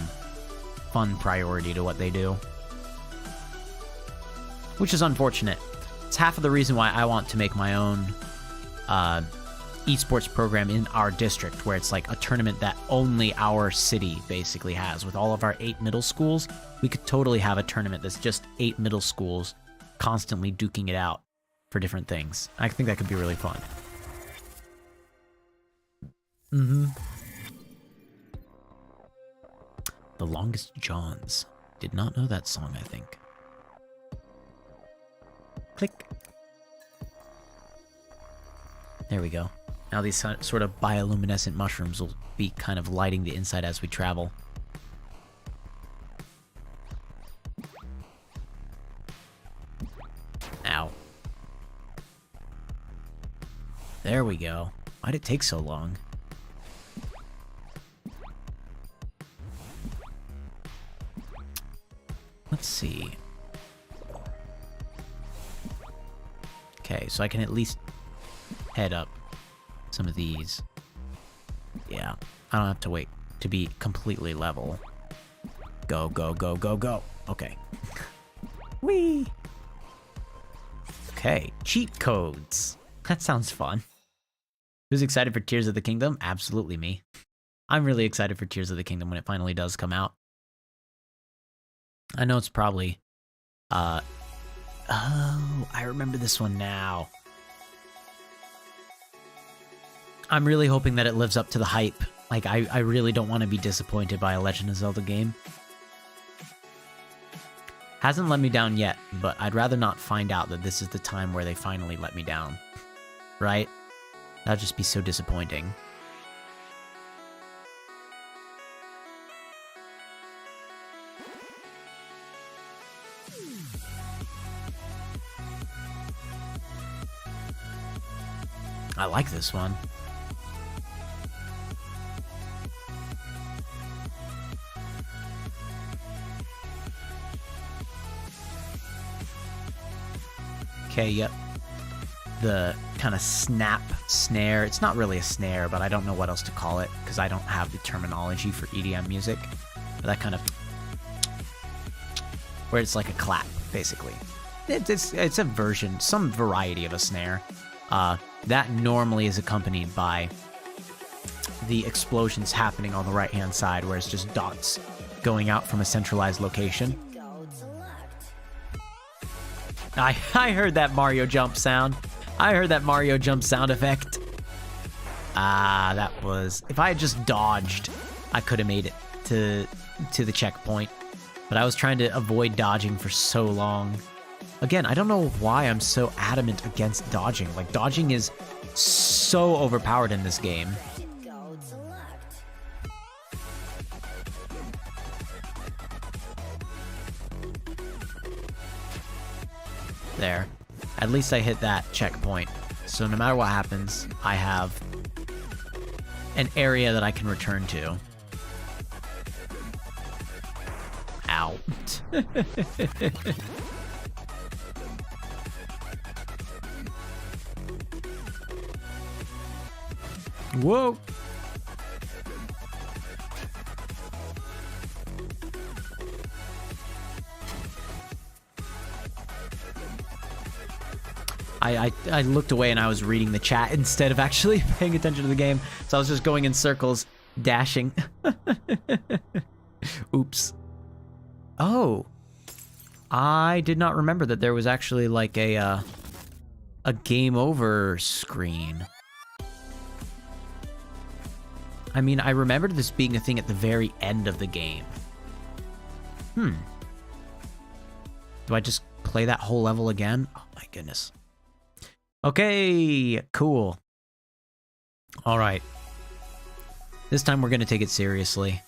fun priority to what they do. Which is unfortunate. It's half of the reason why I want to make my own esports program in our district, where it's like a tournament that only our city basically has. With all of our 8 middle schools, we could totally have a tournament that's just 8 middle schools constantly duking it out for different things. I think that could be really fun. The Longest Johns. Did not know that song, I think. Click. There we go. Now these sort of bioluminescent mushrooms will be kind of lighting the inside as we travel. Ow. There we go. Why'd it take so long? Let's see. Okay, so I can at least head up some of these. Yeah, I don't have to wait to be completely level. Go, go, go, go, go. Okay. Whee! Okay, cheat codes. That sounds fun. Who's excited for Tears of the Kingdom? Absolutely me. I'm really excited for Tears of the Kingdom when it finally does come out. I know it's probably... Oh, I remember this one now. I'm really hoping that it lives up to the hype. Like, I really don't want to be disappointed by a Legend of Zelda game. Hasn't let me down yet, but I'd rather not find out that this is the time where they finally let me down. Right? That'd just be so disappointing. I like this one. Okay, yep. The kind of snap snare. It's not really a snare, but I don't know what else to call it because I don't have the terminology for EDM music. But that kind of... where it's like a clap, basically. It's a version, some variety of a snare. That normally is accompanied by the explosions happening on the right-hand side, where it's just dots going out from a centralized location. I heard that Mario jump sound. I heard that Mario jump sound effect. That was... if I had just dodged, I could have made it to the checkpoint. But I was trying to avoid dodging for so long. Again, I don't know why I'm so adamant against dodging. Like, dodging is so overpowered in this game. There. At least I hit that checkpoint. So no matter what happens, I have an area that I can return to. Ow. Whoa! I looked away and I was reading the chat instead of actually paying attention to the game. So I was just going in circles, dashing. Oops. Oh. I did not remember that there was actually like a game over screen. I mean, I remembered this being a thing at the very end of the game. Do I just play that whole level again. Oh my goodness. Okay, cool. All right. This time we're going to take it seriously.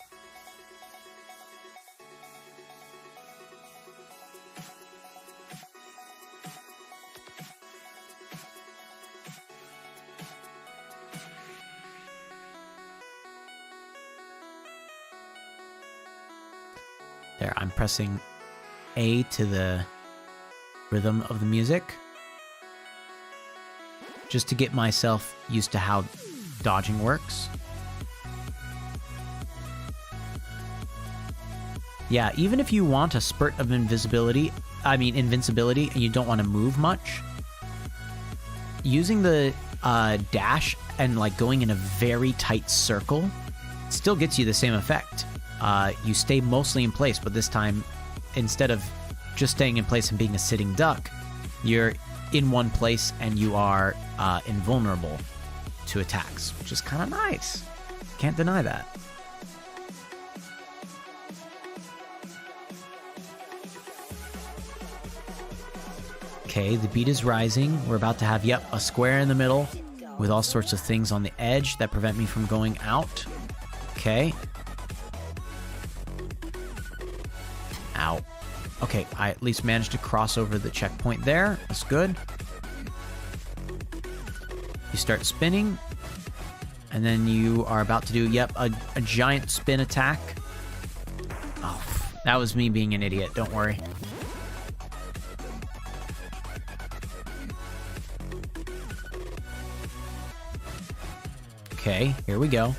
There, I'm pressing A to the rhythm of the music, just to get myself used to how dodging works. Yeah, even if you want a spurt of invincibility, and you don't want to move much, using the dash and like going in a very tight circle still gets you the same effect. You stay mostly in place, but this time, instead of just staying in place and being a sitting duck, you're in one place and you are invulnerable to attacks, which is kind of nice. Can't deny that. Okay, the beat is rising. We're about to have, yep, a square in the middle with all sorts of things on the edge that prevent me from going out. Okay. Ow. Okay, I at least managed to cross over the checkpoint there. That's good. You start spinning, and then you are about to do, yep, a giant spin attack. Oh, that was me being an idiot. Don't worry. Okay, here we go.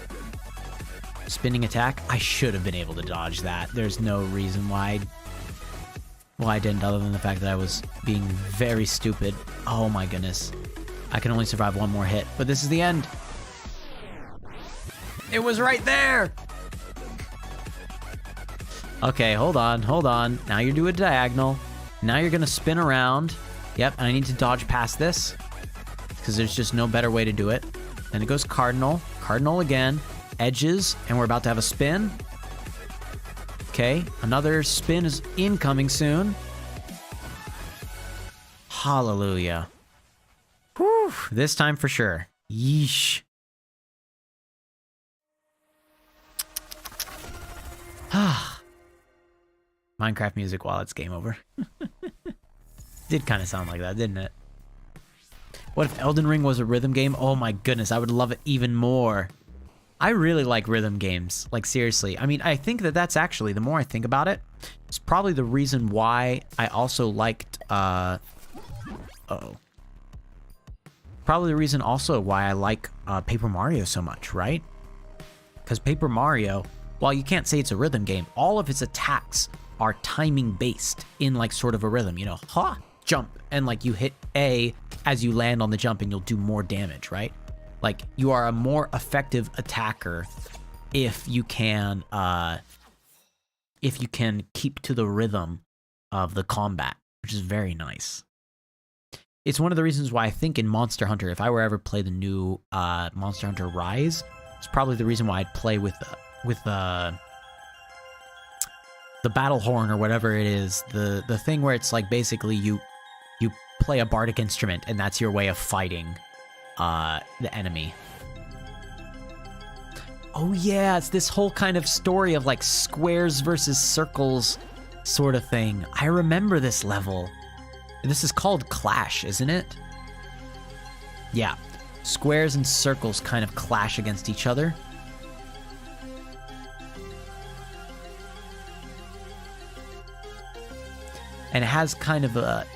Spinning attack. I should have been able to dodge that. There's no reason why I didn't, other than the fact that I was being very stupid. Oh my goodness. I can only survive one more hit, but this is the end. It was right there! Okay, hold on. Now you're doing a diagonal. Now you're gonna spin around. Yep, and I need to dodge past this, because there's just no better way to do it. Then it goes cardinal. Cardinal again. Edges, and we're about to have a spin. Okay, another spin is incoming soon. Hallelujah. Whew, this time for sure. Yeesh. Minecraft music while it's game over. Did kind of sound like that, didn't it? What if Elden Ring was a rhythm game? Oh my goodness, I would love it even more. I really like rhythm games, like seriously. I mean, I think that that's actually, the more I think about it, it's probably the reason why I also liked, probably the reason also why I like Paper Mario so much, right? Because Paper Mario, while you can't say it's a rhythm game, all of its attacks are timing based in like sort of a rhythm, you know, ha, jump, and like you hit A as you land on the jump and you'll do more damage, right? Like, you are a more effective attacker if you can keep to the rhythm of the combat, which is very nice. It's one of the reasons why I think in Monster Hunter, if I were ever play the new Monster Hunter Rise, it's probably the reason why I'd play with the battle horn or whatever it is, the thing where it's like basically you play a bardic instrument and that's your way of fighting the enemy. Oh yeah, it's this whole kind of story of like squares versus circles sort of thing. I remember this level. This is called Clash, isn't it? Yeah. Squares and circles kind of clash against each other. And it has kind of a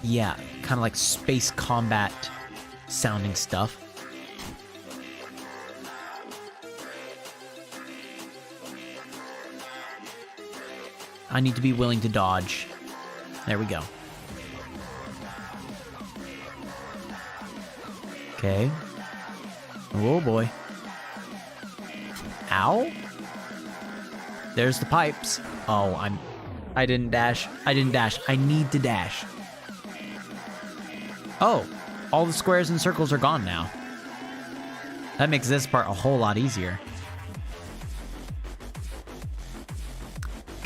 yeah, kind of like space combat sounding stuff. I need to be willing to dodge. There we go. Okay. Oh boy. Ow. There's the pipes. Oh, I didn't dash. I need to dash. Oh, all the squares and circles are gone now. That makes this part a whole lot easier.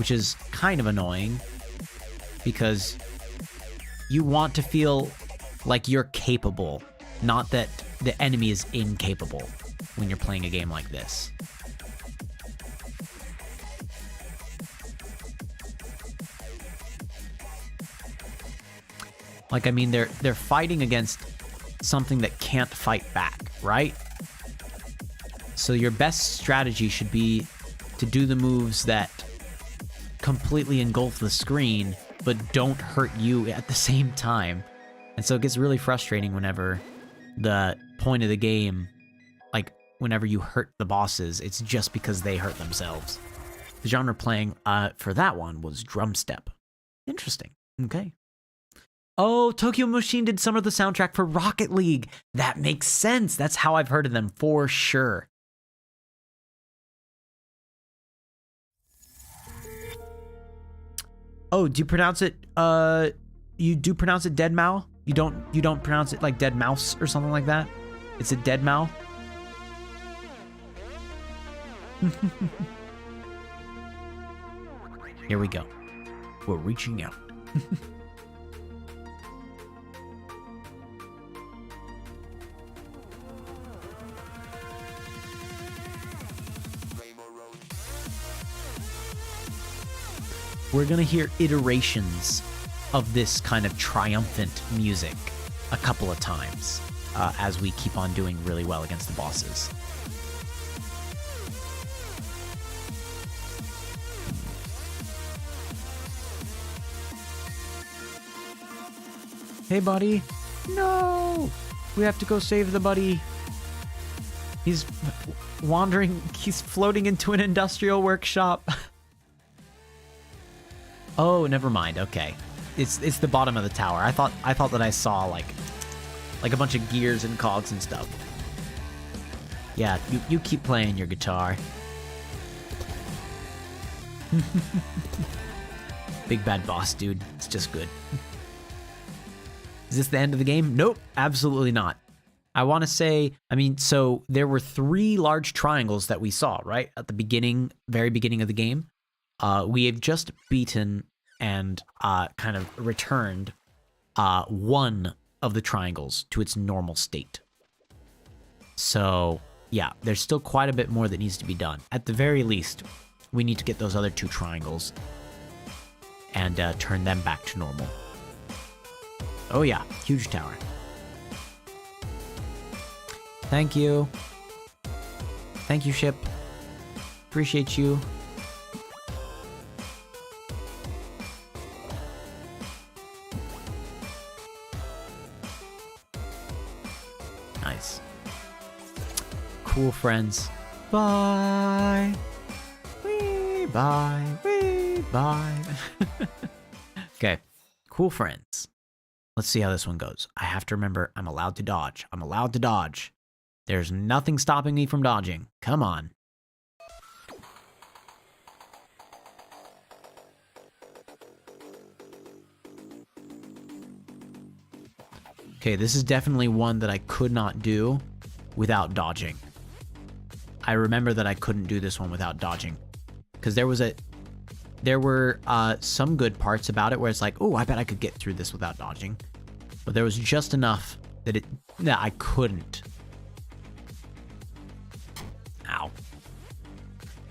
which is kind of annoying because you want to feel like you're capable, not that the enemy is incapable when you're playing a game like this. Like, I mean, they're fighting against something that can't fight back, right? So your best strategy should be to do the moves that completely engulf the screen, but don't hurt you at the same time. And so it gets really frustrating whenever the point of the game, like whenever you hurt the bosses, it's just because they hurt themselves. The genre playing for that one was drum step. Interesting. Okay. Oh, Tokyo Machine did some of the soundtrack for Rocket League. That makes sense. That's how I've heard of them for sure. Oh, do you pronounce it you do pronounce it Dead Mouse? You don't pronounce it like Dead Mouse or something like that? It's a Dead Mouse? Here we go. We're reaching out. We're gonna hear iterations of this kind of triumphant music a couple of times as we keep on doing really well against the bosses. Hey, buddy. No! We have to go save the buddy. He's wandering, he's floating into an industrial workshop. Oh, never mind. Okay, it's the bottom of the tower. I thought that I saw like a bunch of gears and cogs and stuff. Yeah, you keep playing your guitar. Big bad boss, dude. It's just good. Is this the end of the game? Nope, absolutely not. I want to say, I mean, so there were 3 large triangles that we saw, right? At the beginning, very beginning of the game. We have just beaten and kind of returned one of the triangles to its normal state. So, yeah, there's still quite a bit more that needs to be done. At the very least, we need to get those other 2 triangles and turn them back to normal. Oh yeah, huge tower. Thank you. Thank you, ship. Appreciate you. Nice. Cool friends. Bye. Wee, bye. Wee, bye. Okay. Cool friends. Let's see how this one goes. I have to remember I'm allowed to dodge. I'm allowed to dodge. There's nothing stopping me from dodging. Come on. Okay, this is definitely one that I could not do without dodging. I remember that I couldn't do this one without dodging. Because there were some good parts about it where it's like, oh, I bet I could get through this without dodging. But there was just enough that I couldn't. Ow.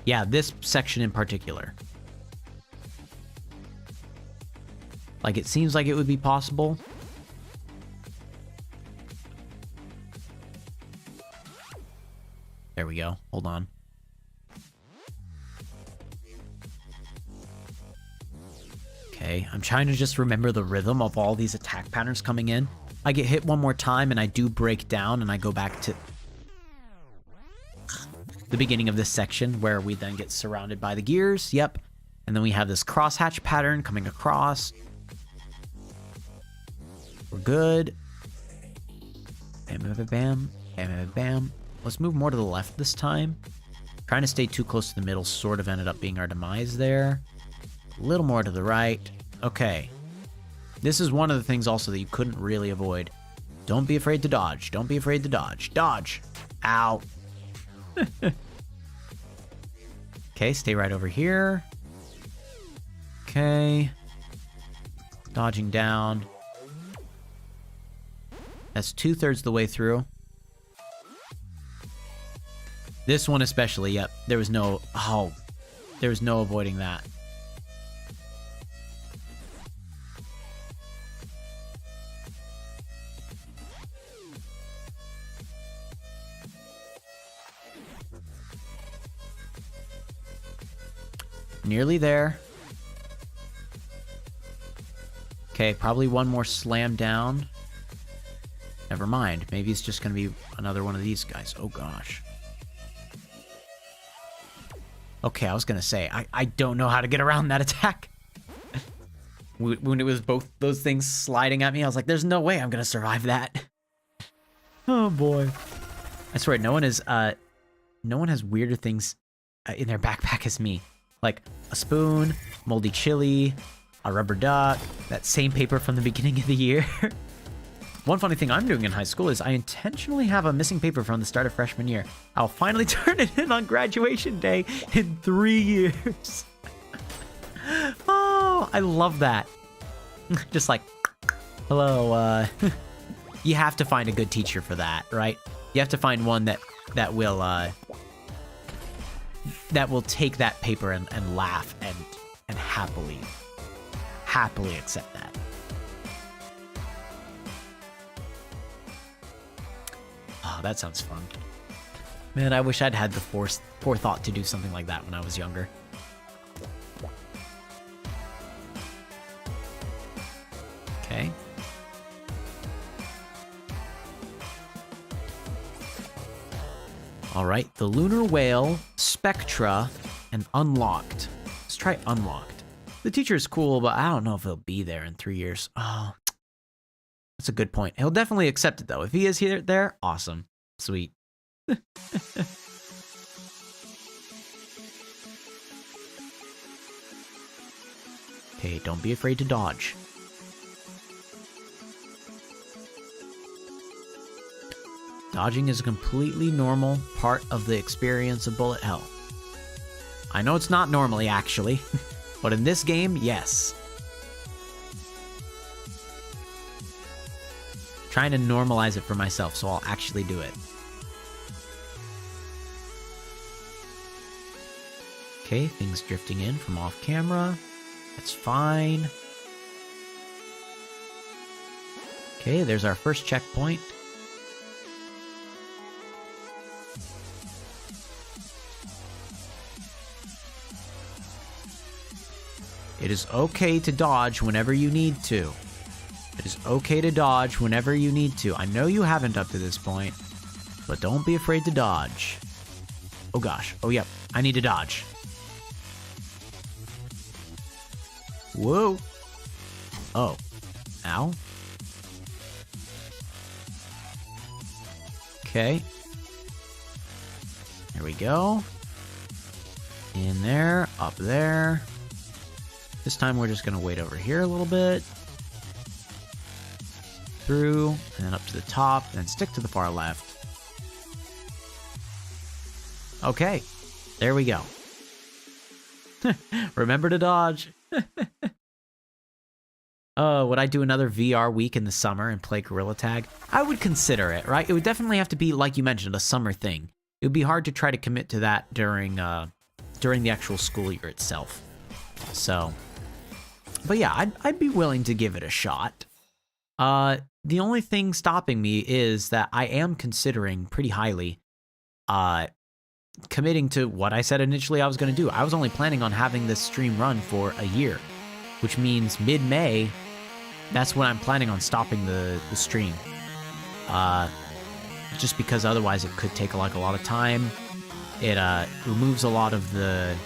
Yeah, this section in particular. Like, it seems like it would be possible. There we go. Hold on. Okay, I'm trying to just remember the rhythm of all these attack patterns coming in. I get hit one more time and I do break down and I go back to the beginning of this section where we then get surrounded by the gears. Yep. And then we have this crosshatch pattern coming across. We're good. Bam, bam, bam, bam, bam, bam, bam. Let's move more to the left this time. Trying to stay too close to the middle sort of ended up being our demise there. A little more to the right. Okay. This is one of the things also that you couldn't really avoid. Don't be afraid to dodge. Don't be afraid to dodge. Dodge! Ow. Okay, stay right over here. Okay. Dodging down. That's 2/3 the way through. This one especially, yep. There was no avoiding that. Nearly there. Okay, probably one more slam down. Never mind. Maybe it's just going to be another one of these guys. Oh, gosh. Okay, I was going to say, I don't know how to get around that attack. When it was both those things sliding at me, I was like, there's no way I'm going to survive that. Oh, boy. I swear, no one has weirder things in their backpack as me. Like a spoon, moldy chili, a rubber duck, that same paper from the beginning of the year. One funny thing I'm doing in high school is I intentionally have a missing paper from the start of freshman year. I'll finally turn it in on graduation day in 3 years. Oh, I love that. Just like, hello, you have to find a good teacher for that, right? You have to find one that will take that paper and laugh and happily accept that. Oh, that sounds fun. Man, I wish I'd had the forethought to do something like that when I was younger. Okay. All right, the Lunar Whale, Spectra, and Unlocked. Let's try Unlocked. The teacher is cool, but I don't know if he'll be there in 3 years. Oh, that's a good point. He'll definitely accept it, though. If he is there, awesome. Sweet. Okay, don't be afraid to dodge. Dodging is a completely normal part of the experience of bullet hell. I know it's not normally, actually, but in this game, yes. Trying to normalize it for myself, so I'll actually do it. Okay, things drifting in from off camera. That's fine. Okay, there's our first checkpoint. It is okay to dodge whenever you need to. It is okay to dodge whenever you need to. I know you haven't up to this point, but don't be afraid to dodge. Oh gosh. Oh yep. I need to dodge. Whoa. Oh. Ow. Okay. There we go. In there. Up there. This time we're just going to wait over here a little bit. Through, and then up to the top, and then stick to the far left. Okay, there we go. Remember to dodge. Would I do another VR week in the summer and play Gorilla Tag? I would consider it, right? It would definitely have to be, like you mentioned, a summer thing. It would be hard to try to commit to that during the actual school year itself. So, but yeah, I'd be willing to give it a shot. The only thing stopping me is that I am considering pretty highly committing to what I said initially I was going to do. I was only planning on having this stream run for a year, which means mid-May, that's when I'm planning on stopping the stream. Just because otherwise it could take like a lot of time. It removes a lot of the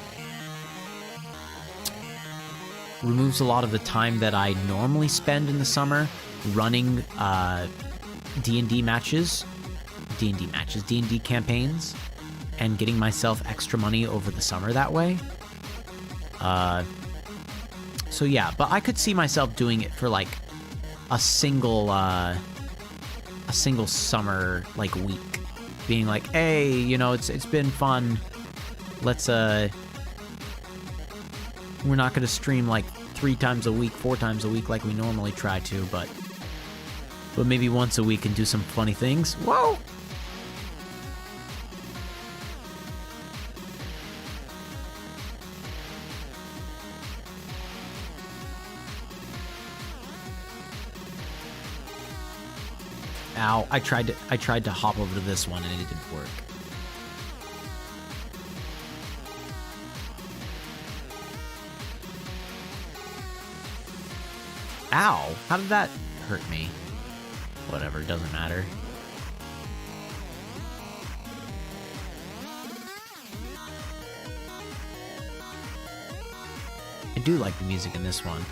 time that I normally spend in the summer running D&D campaigns, and getting myself extra money over the summer that way. So yeah, but I could see myself doing it for like a single summer like week, being like, hey, you know, it's been fun. Let's We're not going to stream like 3 times a week, 4 times a week like we normally try to, but maybe once a week and do some funny things. Whoa! Ow, I tried to hop over to this one and it didn't work. Ow, how did that hurt me? Whatever, doesn't matter. I do like the music in this one.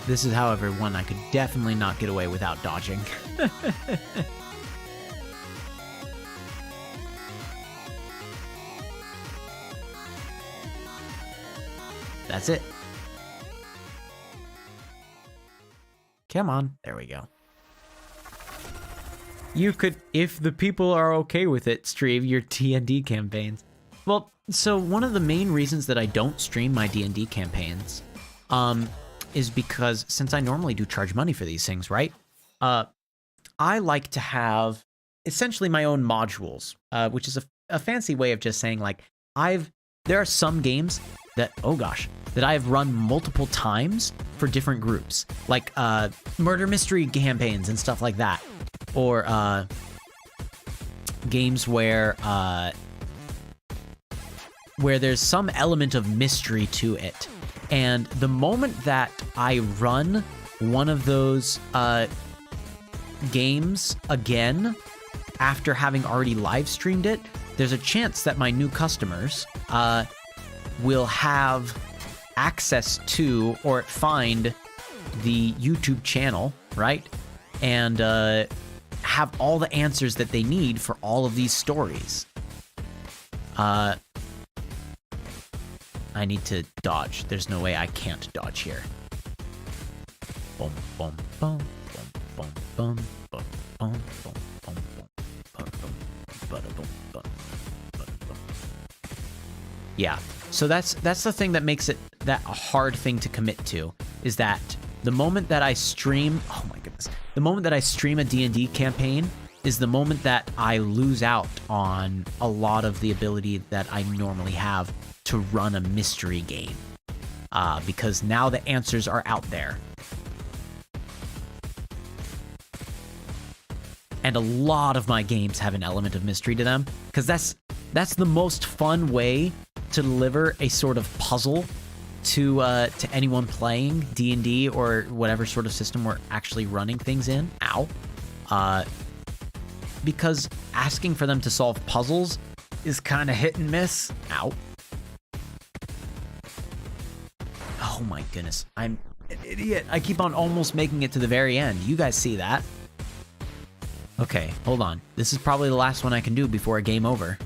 This is, however, one I could definitely not get away without dodging. That's it. Come on. There we go. You could, if the people are okay with it, stream your D&D campaigns. Well, so one of the main reasons that I don't stream my D&D campaigns is because since I normally do charge money for these things, right? I like to have essentially my own modules, which is a fancy way of just saying like there are some games that, oh gosh, that I've run multiple times for different groups, like murder mystery campaigns and stuff like that, or games where there's some element of mystery to it. And the moment that I run one of those games again after having already live streamed it, there's a chance that my new customers will have access to or find the YouTube channel, right? And have all the answers that they need for all of these stories. I need to dodge. There's no way I can't dodge here. Boom, boom, boom, boom, boom, boom, boom, boom, boom, boom, boom, boom, boom, boom. Yeah. So that's the thing that makes it that a hard thing to commit to, is that the moment that I stream, oh my goodness, the moment that I stream a D&D campaign is the moment that I lose out on a lot of the ability that I normally have to run a mystery game, because now the answers are out there. And a lot of my games have an element of mystery to them, because that's the most fun way to deliver a sort of puzzle to anyone playing D&D or whatever sort of system we're actually running things in. Ow. Because asking for them to solve puzzles is kind of hit and miss. Ow. Oh my goodness, I'm an idiot. I keep on almost making it to the very end. You guys see that? Okay, hold on. This is probably the last one I can do before a game over.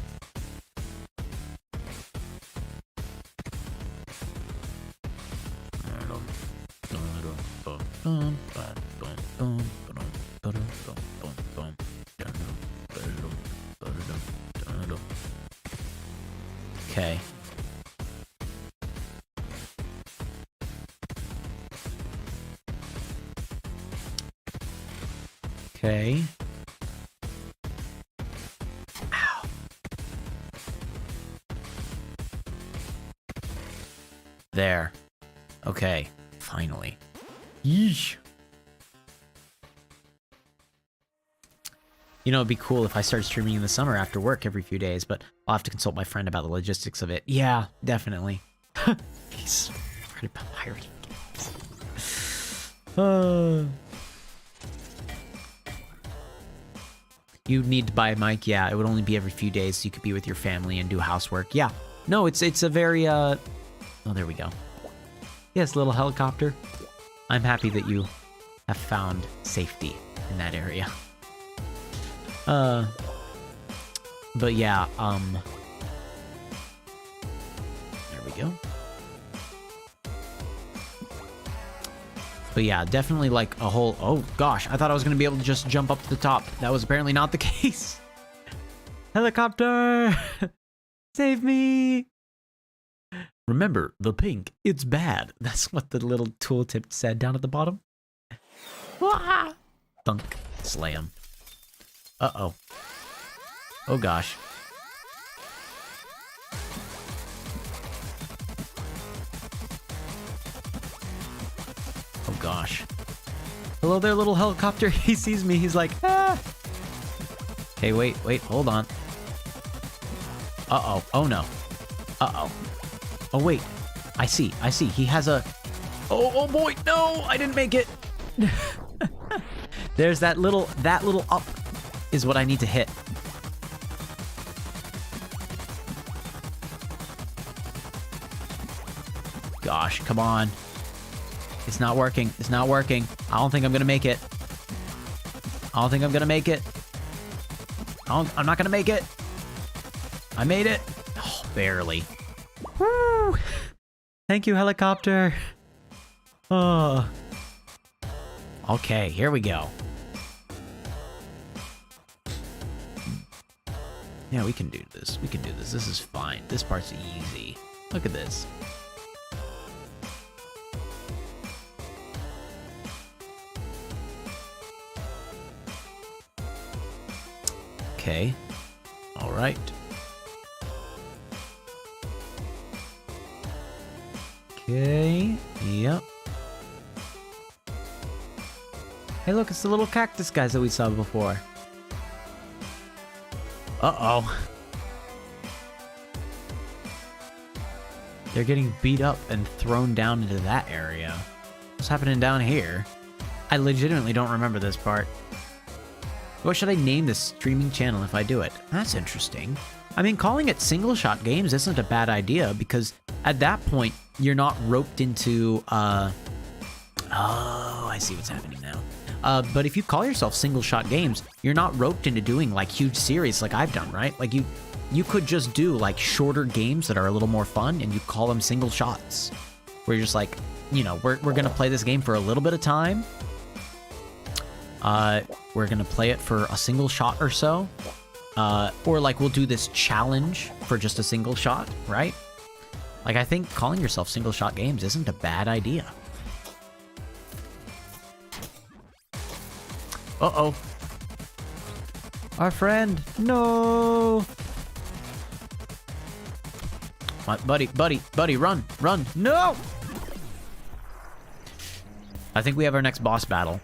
Okay. Okay. Ow. There. Okay. Finally. Yeesh. You know, it'd be cool if I started streaming in the summer after work every few days, but I'll have to consult my friend about the logistics of it. Yeah, definitely. He's afraid of pirating games. You need to buy a mic. Yeah, it would only be every few days so you could be with your family and do housework. Yeah. No, it's a very, oh, there we go. Yes, little helicopter. I'm happy that you have found safety in that area. But yeah, there we go. But yeah, definitely like a whole, oh gosh, I thought I was going to be able to just jump up to the top. That was apparently not the case. Helicopter! Save me! Remember, the pink, it's bad. That's what the little tooltip said down at the bottom. Ah! Thunk. Slam. Uh-oh. Oh gosh. Oh gosh. Hello there, little helicopter. He sees me. He's like, ah! Okay, wait, hold on. Uh-oh. Oh no. Uh-oh. Oh wait. I see. He has a... Oh boy, no! I didn't make it! There's that little up is what I need to hit. Gosh, come on. It's not working. It's not working. I don't think I'm gonna make it. I'm not gonna make it. I made it. Oh, barely. Woo! Thank you, helicopter. Oh. Okay, here we go. Yeah, we can do this. This is fine. This part's easy. Look at this. Okay. All right. Okay. Yep. Hey, look, it's the little cactus guys that we saw before. Uh-oh. They're getting beat up and thrown down into that area. What's happening down here? I legitimately don't remember this part. What should I name this streaming channel if I do it? That's interesting. I mean, calling it Single Shot Games isn't a bad idea because at that point, you're not roped into, Oh, I see what's happening now. But if you call yourself Single Shot Games, you're not roped into doing like huge series like I've done, right? Like you could just do like shorter games that are a little more fun and you call them single shots. Where you're just like, you know, we're gonna play this game for a little bit of time. We're gonna play it for a single shot or so. Or like we'll do this challenge for just a single shot, right? Like I think calling yourself Single Shot Games isn't a bad idea. Uh-oh. Our friend. No. My buddy, run. No! I think we have our next boss battle.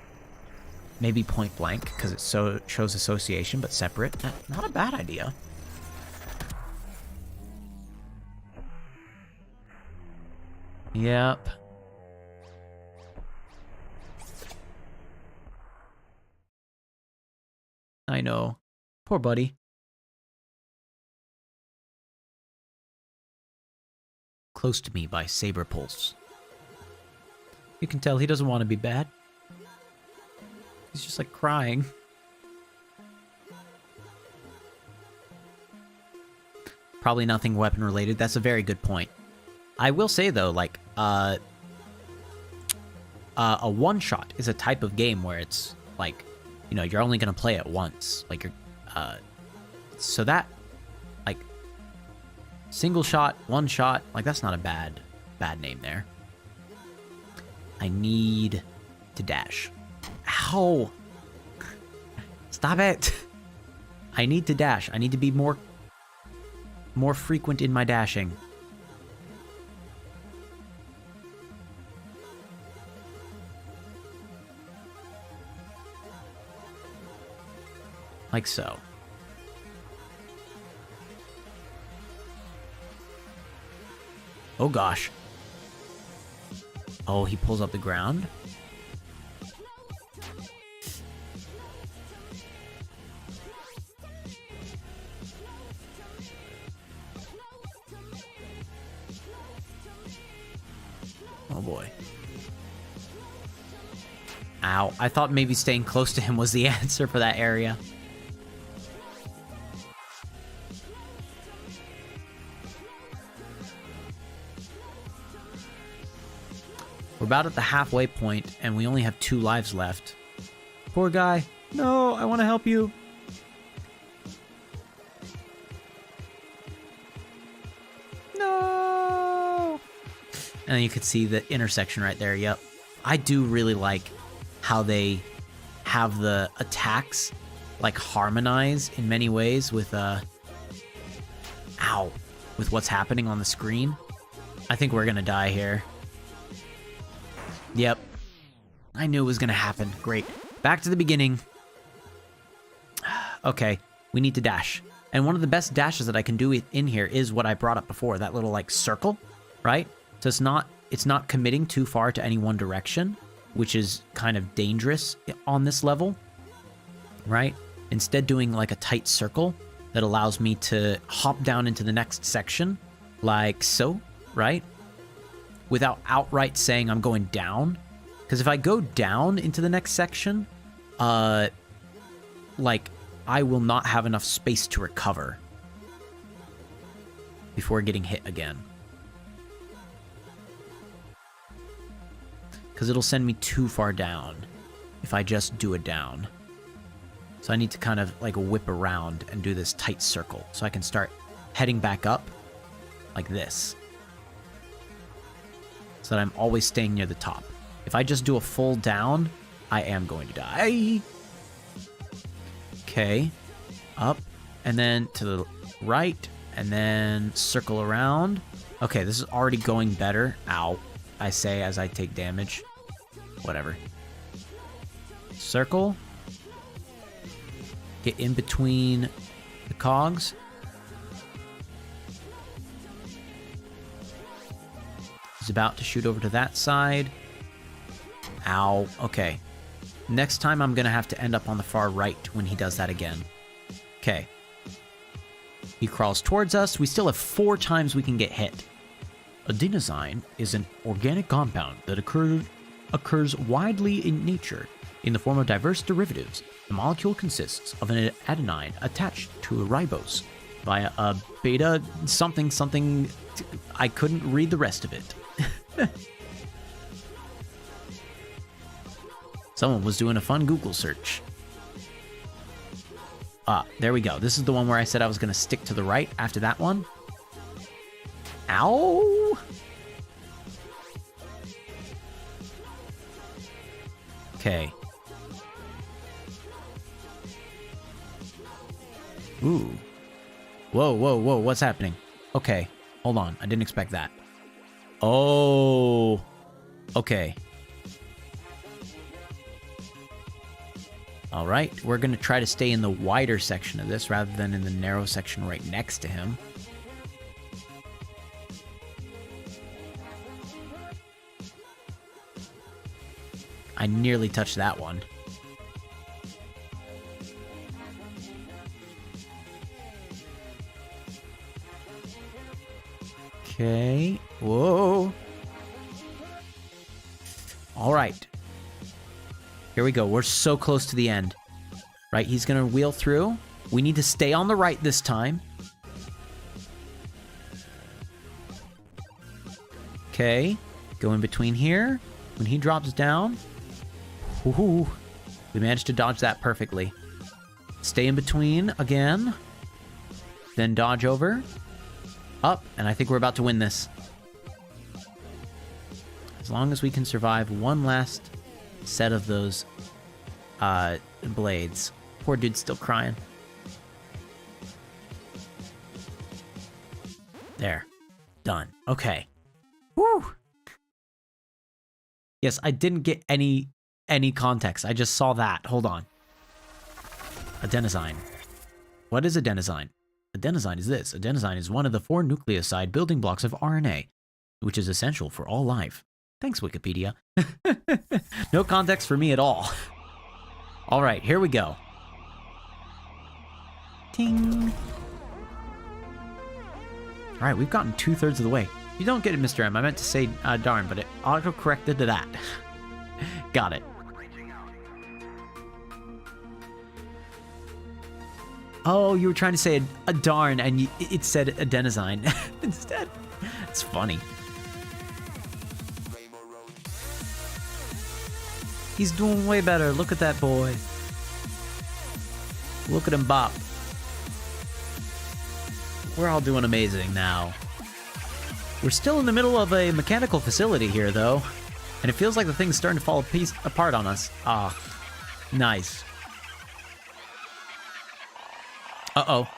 Maybe point blank, because it shows association, but separate. Not a bad idea. Yep. I know. Poor buddy. Close to me by Saber Pulse. You can tell he doesn't want to be bad. He's just like crying. Probably nothing weapon related. That's a very good point. I will say though, like, a one-shot is a type of game where it's like, you know, you're only gonna play it once. Like you're, so that, like, single shot, one shot, like that's not a bad name there. I need to dash. Ow! Stop it! I need to dash. I need to be more frequent in my dashing. Like so. Oh gosh. Oh, he pulls up the ground. Oh boy. Ow. I thought maybe staying close to him was the answer for that area. We're about at the halfway point, and we only have 2 lives left. Poor guy. No, I want to help you. And then you could see the intersection right there. Yep. I do really like how they have the attacks like harmonize in many ways with with what's happening on the screen. I think we're gonna die here. Yep. I knew it was gonna happen. Great. Back to the beginning. Okay, we need to dash. And one of the best dashes that I can do in here is what I brought up before, that little like circle, right? So it's not committing too far to any one direction, which is kind of dangerous on this level, right? Instead doing like a tight circle that allows me to hop down into the next section like so, right? Without outright saying I'm going down. Because if I go down into the next section, like I will not have enough space to recover before getting hit again. Because it'll send me too far down if I just do it down. So I need to kind of like whip around and do this tight circle so I can start heading back up like this. So that I'm always staying near the top. If I just do a full down, I am going to die. Okay. Up. And then to the right. And then circle around. Okay, this is already going better. Ow. I say as I take damage. Whatever. Circle. Get in between the cogs. He's about to shoot over to that side. Ow. Okay. Next time I'm going to have to end up on the far right when he does that again. Okay. He crawls towards us. We still have 4 times we can get hit. Adenosine is an organic compound that occurs widely in nature in the form of diverse derivatives. The molecule consists of an adenine attached to a ribose via a beta something. I couldn't read the rest of it. Someone was doing a fun Google search. Ah, there we go. This is the one where I said I was going to stick to the right after that one. Ow! Okay. Ooh. Whoa, whoa, whoa, what's happening? Okay, hold on. I didn't expect that. Oh. Okay. All right, we're going to try to stay in the wider section of this rather than in the narrow section right next to him. I nearly touched that one. Okay. Whoa. All right. Here we go. We're so close to the end. Right? He's going to wheel through. We need to stay on the right this time. Okay. Go in between here. When he drops down. Ooh, we managed to dodge that perfectly. Stay in between again. Then dodge over. Up. And I think we're about to win this. As long as we can survive one last set of those blades. Poor dude's still crying. There. Done. Okay. Woo! Yes, I didn't get any context. I just saw that. Hold on. Adenosine. What is adenosine? Adenosine is this. Adenosine is one of the 4 nucleoside building blocks of RNA, which is essential for all life. Thanks, Wikipedia. No context for me at all. All right, here we go. Ting. All right, we've gotten 2/3 of the way. You don't get it, MrM. I meant to say darn, but it auto-corrected to that. Got it. Oh, you were trying to say a darn, and it said adenosine instead. It's funny. He's doing way better. Look at that boy. Look at him bop. We're all doing amazing now. We're still in the middle of a mechanical facility here, though. And it feels like the thing's starting to fall apart on us. Ah, nice. Uh-oh.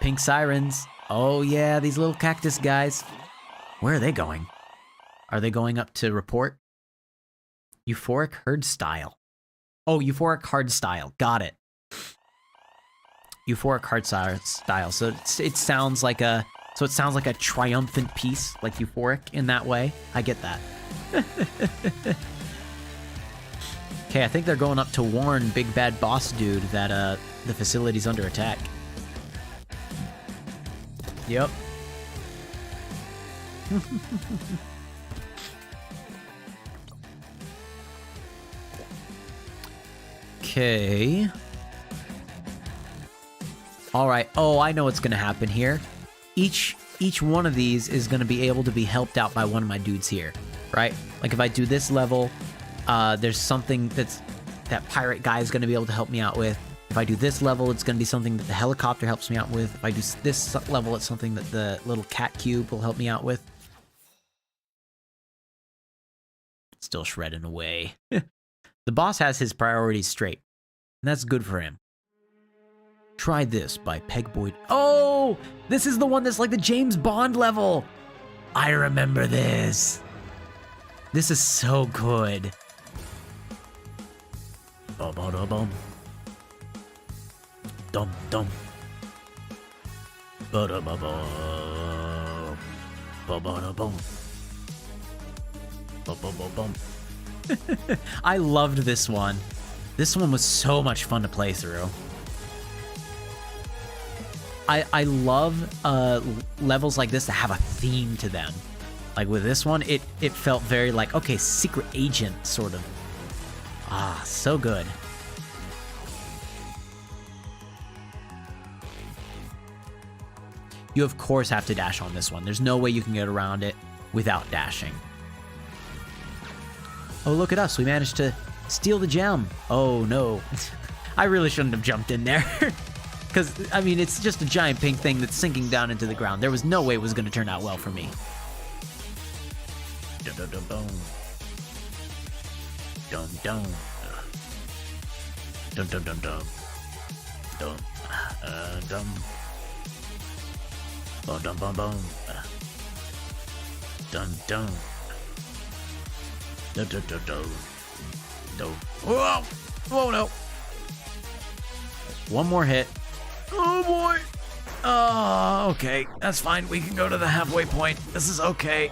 Pink sirens. Oh, yeah, these little cactus guys. Where are they going? Are they going up to report? Euphoric herd style. Oh, euphoric hard style. Got it. Euphoric hard style. So it sounds like a triumphant piece, like euphoric in that way. I get that. Okay, I think they're going up to warn Big Bad Boss Dude that the facility's under attack. Yep. Okay. All right. Oh, I know what's going to happen here. Each one of these is going to be able to be helped out by one of my dudes here, right? Like if I do this level, there's something that pirate guy is going to be able to help me out with. If I do this level, it's going to be something that the helicopter helps me out with. If I do this level, it's something that the little cat cube will help me out with. Still shredding away. The boss has his priorities straight, and that's good for him. Try This by Peg Boyd. Oh, this is the one that's like the James Bond level. I remember this. This is so good. Ba-ba-da-bum. Dum dum. Ba-da-ba-bum. Ba-ba-da-bum. Ba-ba-ba-bum. I loved this one. This one was so much fun to play through. I love levels like this that have a theme to them. Like with this one, it felt very like, okay, secret agent sort of. Ah, so good. You of course have to dash on this one. There's no way you can get around it without dashing. Oh, look at us. We managed to steal the gem. Oh, no. I really shouldn't have jumped in there. Because, I mean, it's just a giant pink thing that's sinking down into the ground. There was no way it was going to turn out well for me. Dum-dum-dum-dum. Dum-dum. Dum-dum-dum-dum. Dum. Dum. Bum-dum-bum-bum. Dum-dum. Dum-dum-dum-dum. Whoa! Oh, no. One more hit. Oh, boy. Oh, okay. That's fine. We can go to the halfway point. This is okay.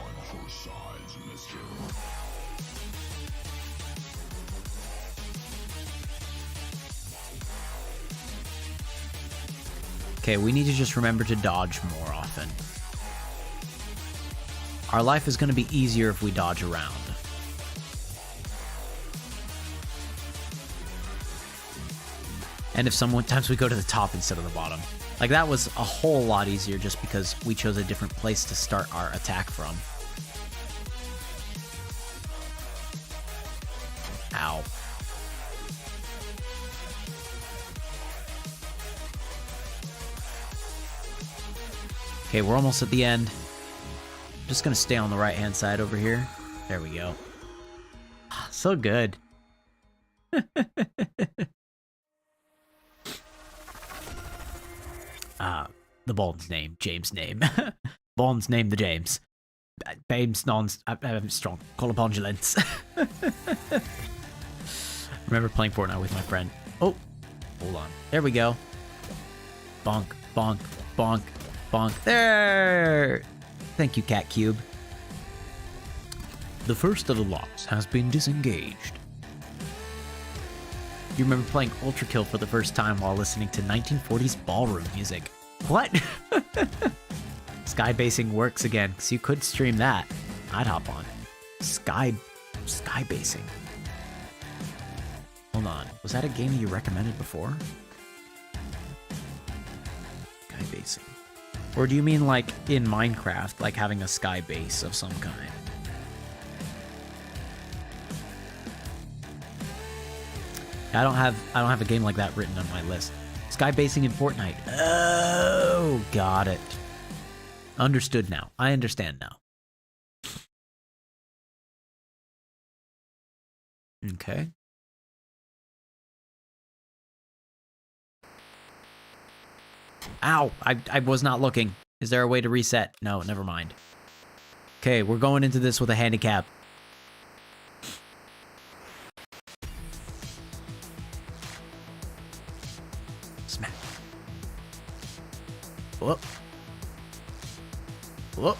Okay, we need to just remember to dodge more often. Our life is going to be easier if we dodge around. And if sometimes we go to the top instead of the bottom. Like that was a whole lot easier just because we chose a different place to start our attack from. Ow. Okay, we're almost at the end. Just gonna stay on the right-hand side over here. There we go. So good. The Bond's name, James' name. Bond's name, the James. Bames nons. I'm strong. Call upon Gilens. Remember playing Fortnite with my friend. Oh, hold on. There we go. Bonk, bonk, bonk, bonk. There. Thank you, Cat Cube. The first of the locks has been disengaged. You remember playing Ultra Kill for the first time while listening to 1940s ballroom music. What? Sky basing works again, because you could stream that. I'd hop on. Sky basing. Hold on. Was that a game you recommended before? Sky basing. Or do you mean like in Minecraft, like having a sky base of some kind? I don't have a game like that written on my list. Sky basing in Fortnite. Oh, got it. Understood now. I understand now. Okay. Ow! I was not looking. Is there a way to reset? No, never mind. Okay, we're going into this with a handicap. Smack. Whoop. Whoop.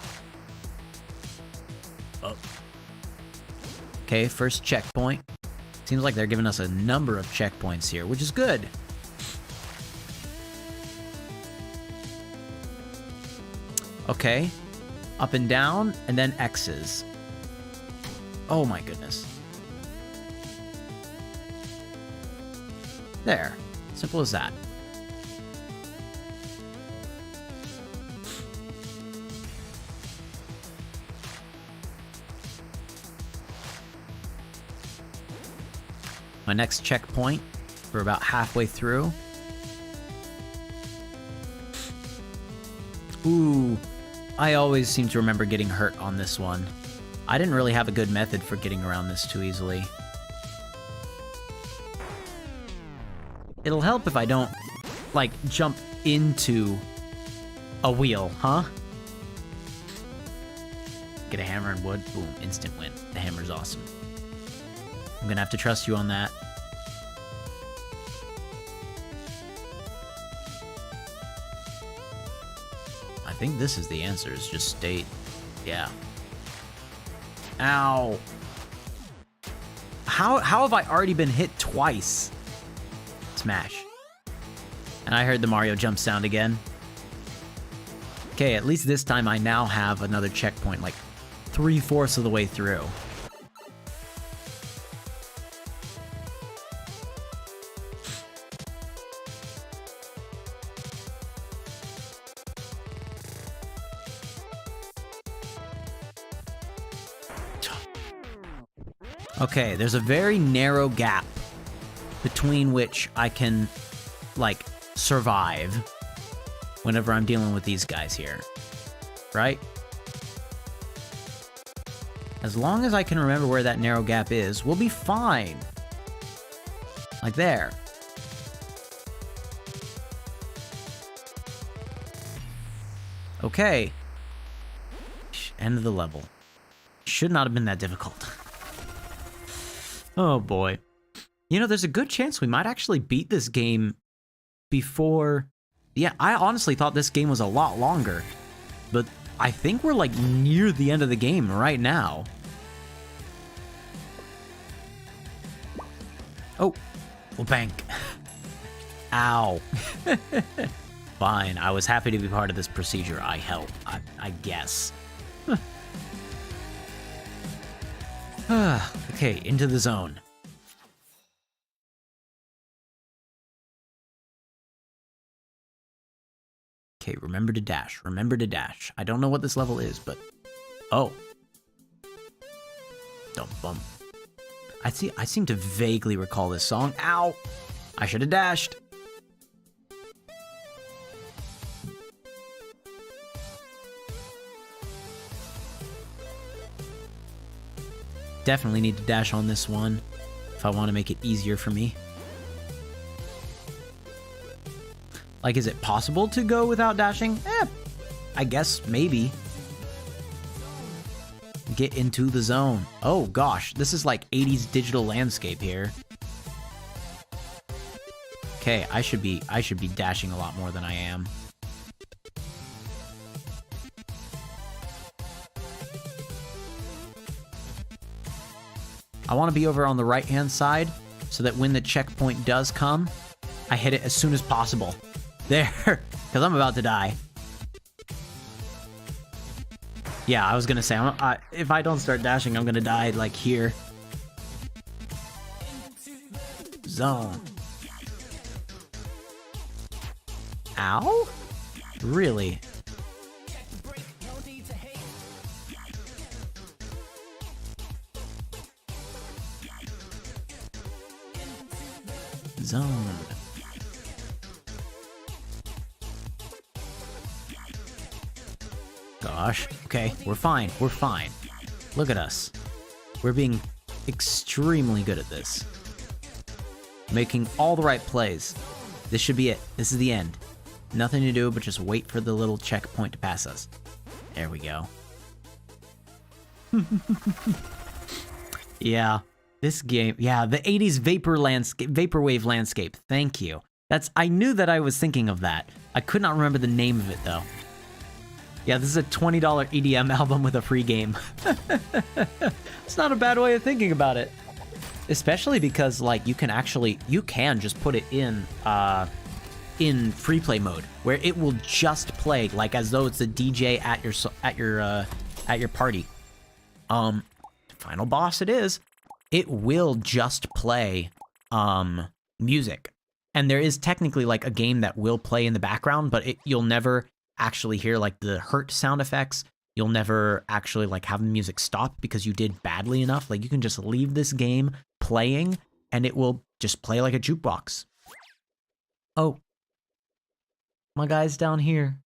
Whoop. Okay, first checkpoint. Seems like they're giving us a number of checkpoints here, which is good. Okay. Up and down, and then X's. Oh my goodness. There. Simple as that. My next checkpoint, we're about halfway through. Ooh, I always seem to remember getting hurt on this one. I didn't really have a good method for getting around this too easily. It'll help if I don't, like, jump into a wheel, huh? Get a hammer and wood, boom, instant win. The hammer's awesome. I'm gonna have to trust you on that. I think this is the answer, is just stay... Yeah. Ow. How have I already been hit twice? Smash. And I heard the Mario jump sound again. Okay, at least this time I now have another checkpoint, like 3/4 of the way through. Okay, there's a very narrow gap between which I can, like, survive whenever I'm dealing with these guys here, right? As long as I can remember where that narrow gap is, we'll be fine. Like there. Okay. End of the level. Should not have been that difficult. Oh boy. You know, there's a good chance we might actually beat this game before... Yeah, I honestly thought this game was a lot longer. But I think we're like near the end of the game right now. Oh, well, bank. Ow. Fine, I was happy to be part of this procedure. I help, I guess. Okay, into the zone. Okay, remember to dash. Remember to dash. I don't know what this level is, but... Oh. Don't bump. I seem to vaguely recall this song. Ow! I should have dashed. Definitely need to dash on this one if I want to make it easier for me. Like, is it possible to go without dashing? I guess maybe. Get into the zone. Oh gosh, this is like 80s digital landscape here. Okay, I should be dashing a lot more than I am. I want to be over on the right-hand side so that when the checkpoint does come, I hit it as soon as possible. There, because I'm about to die. Yeah, I was going to say, if I don't start dashing, I'm going to die, like, here. Zone. Ow? Really? Zone. gosh. Okay, we're fine. We're fine. Look at us. We're being extremely good at this. Making all the right plays. This should be it. This is the end. Nothing to do but just wait for the little checkpoint to pass us. There we go. Yeah, this game. Yeah, the 80s vaporwave landscape. Thank you. I knew that I was thinking of that. I could not remember the name of it though. Yeah, this is a $20 EDM album with a free game. It's not a bad way of thinking about it. Especially because like you can just put it in free play mode where it will just play like as though it's a DJ at your party. Final boss it is. It will just play music. And there is technically like a game that will play in the background, but you'll never actually hear like the hurt sound effects. You'll never actually like have the music stop because you did badly enough. Like you can just leave this game playing and it will just play like a jukebox. Oh, my guy's down here.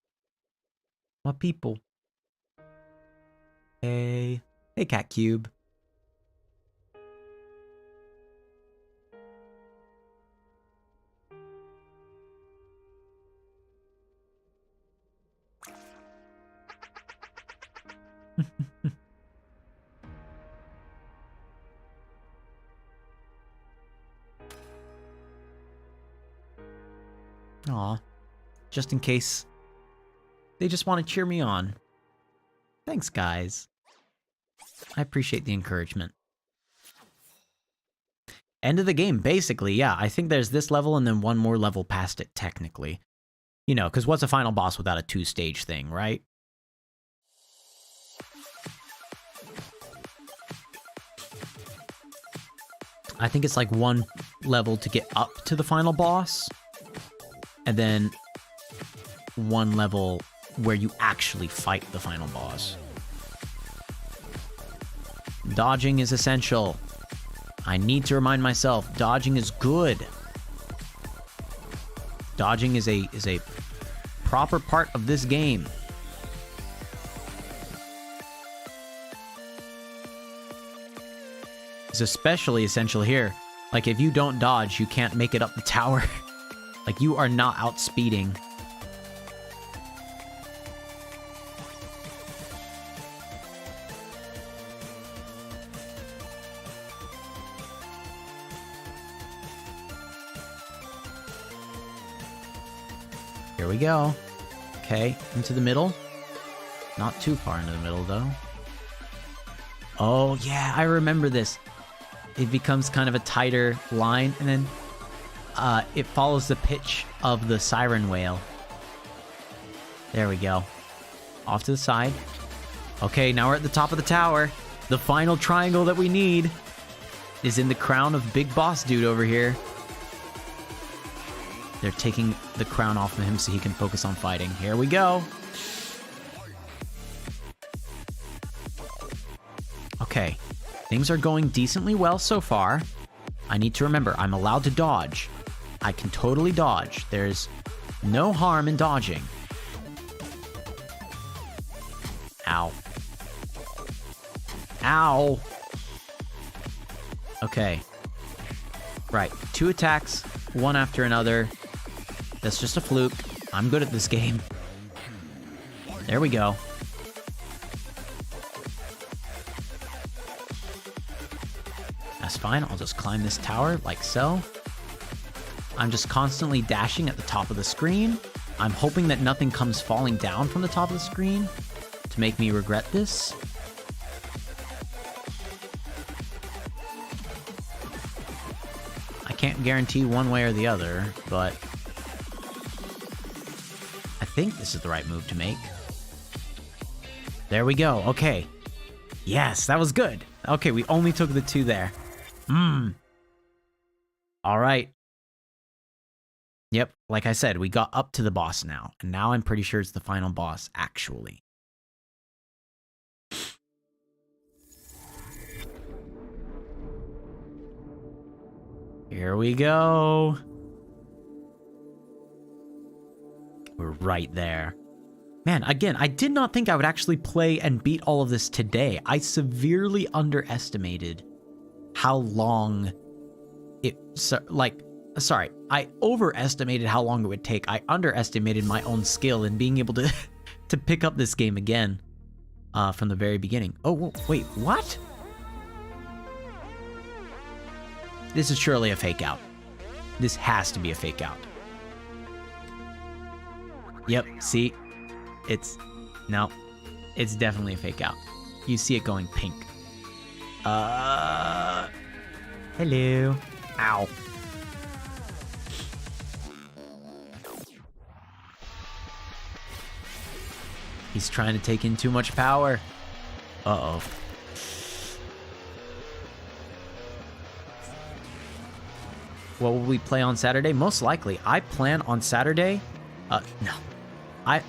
My people. Hey Cat Cube. Aw, just in case they just want to cheer me on. Thanks, guys. I appreciate the encouragement. End of the game, basically, yeah. I think there's this level and then one more level past it, technically. You know, because what's a final boss without a two-stage thing, right? I think it's like one level to get up to the final boss, and then one level where you actually fight the final boss. Dodging is essential. I need to remind myself, dodging is good. Dodging is a proper part of this game. It's especially essential here. Like if you don't dodge, you can't make it up the tower. Like you are not outspeeding. Here we go. Okay, into the middle. Not too far into the middle, though. Oh, yeah, I remember this. It becomes kind of a tighter line, and then it follows the pitch of the siren wail. There we go. Off to the side. Okay, now we're at the top of the tower. The final triangle that we need is in the crown of Big Boss Dude over here. They're taking the crown off of him so he can focus on fighting. Here we go. Okay, things are going decently well so far. I need to remember, I'm allowed to dodge. I can totally dodge. There's no harm in dodging. Ow. Ow. Okay. Right, 2 attacks, one after another. That's just a fluke. I'm good at this game. There we go. That's fine. I'll just climb this tower like so. I'm just constantly dashing at the top of the screen. I'm hoping that nothing comes falling down from the top of the screen to make me regret this. I can't guarantee one way or the other, but I think this is the right move to make. There we go. Okay. Yes, that was good. Okay, we only took the 2 there. All right. Yep, like I said, we got up to the boss now. And now I'm pretty sure it's the final boss, actually. Here we go. We're right there. Man, again, I did not think I would actually play and beat all of this today. I severely underestimated how long I overestimated how long it would take. I underestimated my own skill in being able to to pick up this game again from the very beginning. Oh, wait, what? This is surely a fake out. This has to be a fake out. Yep, see? It's definitely a fake out. You see it going pink. Hello. Ow. He's trying to take in too much power. Uh-oh. What will we play on Saturday? Most likely, I plan on Saturday.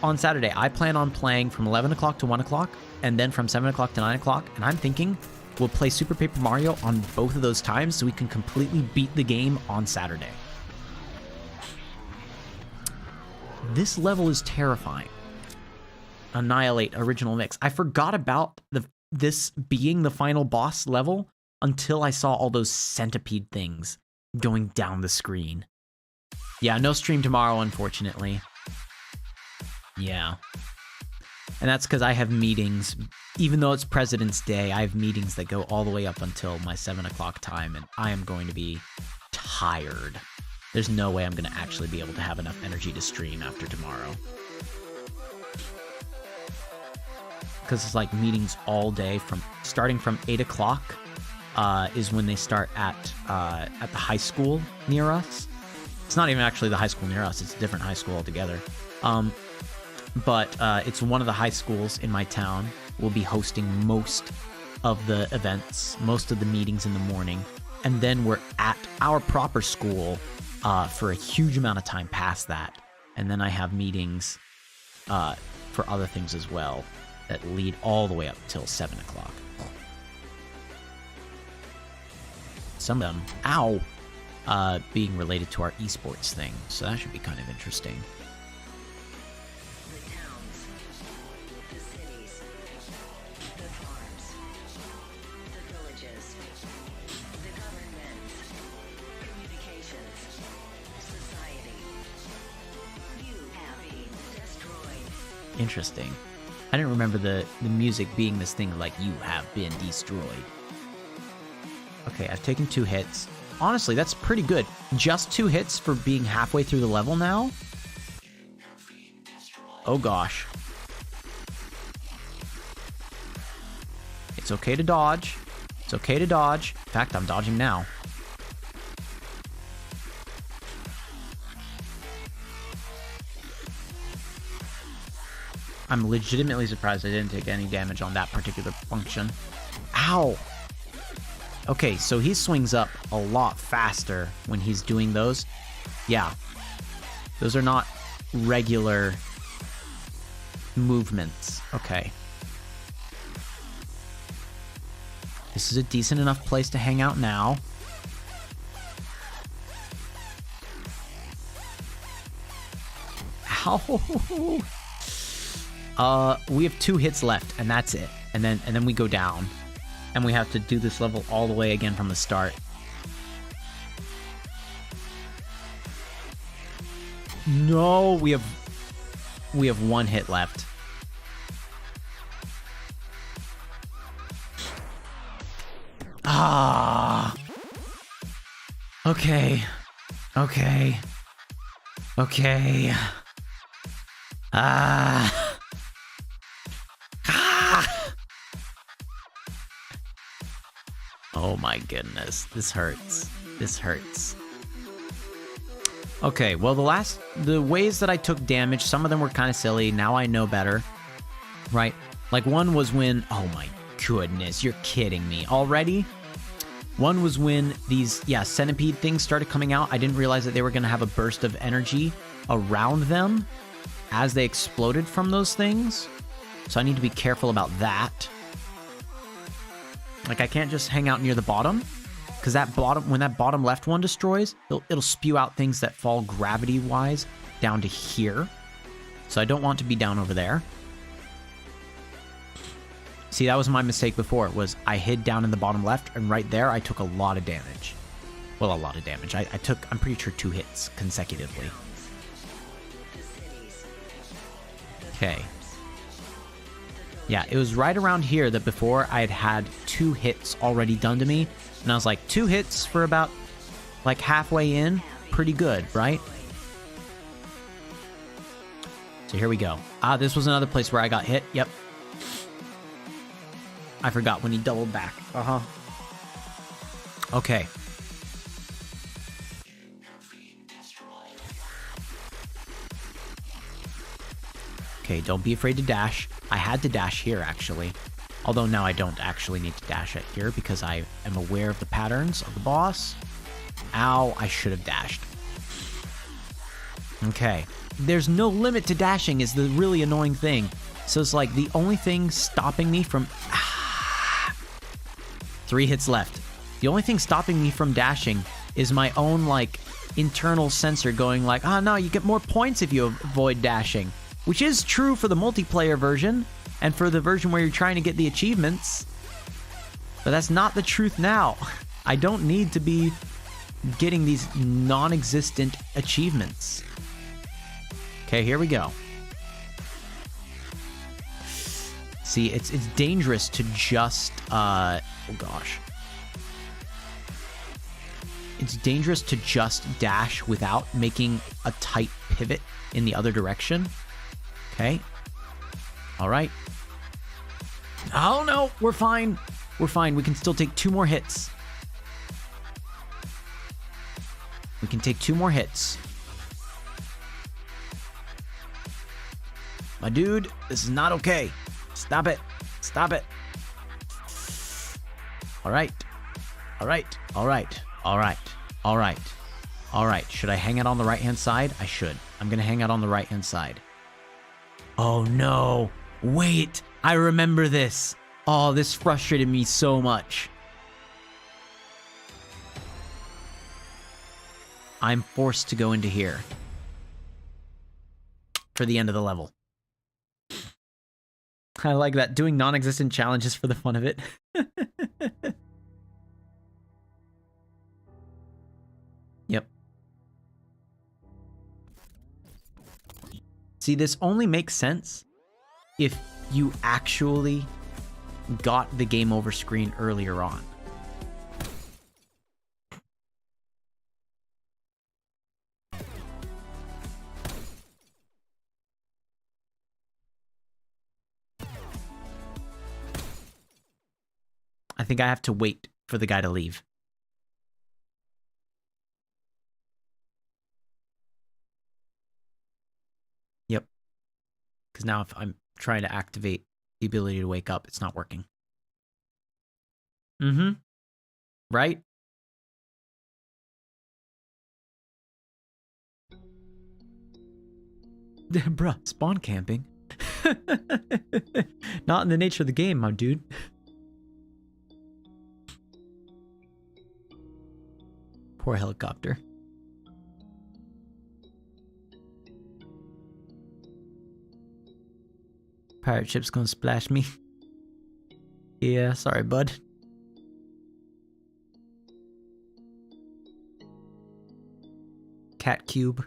On Saturday, I plan on playing from 11 o'clock to 1 o'clock, and then from 7 o'clock to 9 o'clock, and I'm thinking we'll play Super Paper Mario on both of those times so we can completely beat the game on Saturday. This level is terrifying. Annihilate Original Mix. I forgot about this being the final boss level until I saw all those centipede things going down the screen. Yeah, no stream tomorrow, unfortunately. Yeah. And that's because I have meetings. Even though it's President's Day, I have meetings that go all the way up until my 7 o'clock time, and I am going to be tired. There's no way I'm going to actually be able to have enough energy to stream after tomorrow. Because it's like meetings all day, starting from 8 o'clock is when they start at the high school near us. It's not even actually the high school near us. It's a different high school altogether. But it's one of the high schools in my town. We'll be hosting most of the events, most of the meetings in the morning. And then we're at our proper school for a huge amount of time past that. And then I have meetings for other things as well that lead all the way up till 7 o'clock. Some of them, being related to our esports thing. So that should be kind of interesting. The towns, the cities, the farms, the villages, the government, communications, society. You have been destroyed. Interesting. I didn't remember the music being this thing like, you have been destroyed. Okay, I've taken 2 hits. Honestly, that's pretty good. Just 2 hits for being halfway through the level now? Oh gosh. It's okay to dodge. It's okay to dodge. In fact, I'm dodging now. I'm legitimately surprised I didn't take any damage on that particular function. Ow! Okay, so he swings up a lot faster when he's doing those. Yeah. Those are not regular movements. Okay. This is a decent enough place to hang out now. Ow! We have 2 hits left, and that's it. And then we go down. And we have to do this level all the way again from the start. No, we have 1 hit left. Ah. Okay. Okay. Okay. Ah. Oh my goodness, this hurts. This hurts. Okay, well the ways that I took damage, some of them were kind of silly. Now I know better, right? Like one was when, oh my goodness, you're kidding me already? One was when these, centipede things started coming out. I didn't realize that they were going to have a burst of energy around them as they exploded from those things. So I need to be careful about that. Like, I can't just hang out near the bottom, because when that bottom left one destroys, it'll spew out things that fall gravity-wise down to here. So I don't want to be down over there. See, that was my mistake before, was I hid down in the bottom left, and right there I took a lot of damage. Well, a lot of damage. I took, I'm pretty sure, 2 hits consecutively. Okay. Yeah, it was right around here that before I had 2 hits already done to me. And I was like, 2 hits for about, like, halfway in? Pretty good, right? So here we go. Ah, this was another place where I got hit. Yep. I forgot when he doubled back. Uh-huh. Okay. Okay, don't be afraid to dash. I had to dash here, actually. Although now I don't actually need to dash it here because I am aware of the patterns of the boss. Ow, I should have dashed. Okay. There's no limit to dashing is the really annoying thing. So it's like the only thing stopping me from... 3 hits left. The only thing stopping me from dashing is my own, like, internal sensor going like, oh no, you get more points if you avoid dashing. Which is true for the multiplayer version, and for the version where you're trying to get the achievements. But that's not the truth now. I don't need to be getting these non-existent achievements. Okay, here we go. See, it's dangerous to just, oh gosh. It's dangerous to just dash without making a tight pivot in the other direction. Okay. All right. Oh, no. We're fine. We're fine. We can still take 2 more hits. We can take 2 more hits. My dude, this is not okay. Stop it. Stop it. All right. All right. All right. All right. All right. All right. Should I hang out on the right-hand side? I should. I'm going to hang out on the right-hand side. Oh no, wait, I remember this. Oh, this frustrated me so much. I'm forced to go into here for the end of the level. I like that, doing non-existent challenges for the fun of it. Yep. See, this only makes sense if you actually got the game over screen earlier on. I think I have to wait for the guy to leave. Yep. Because now if I'm trying to activate the ability to wake up, it's not working. Mm-hmm. Right? Bruh, spawn camping. Not in the nature of the game, my dude. Poor helicopter. Pirate ship's gonna splash me. Yeah, sorry, bud. Cat cube.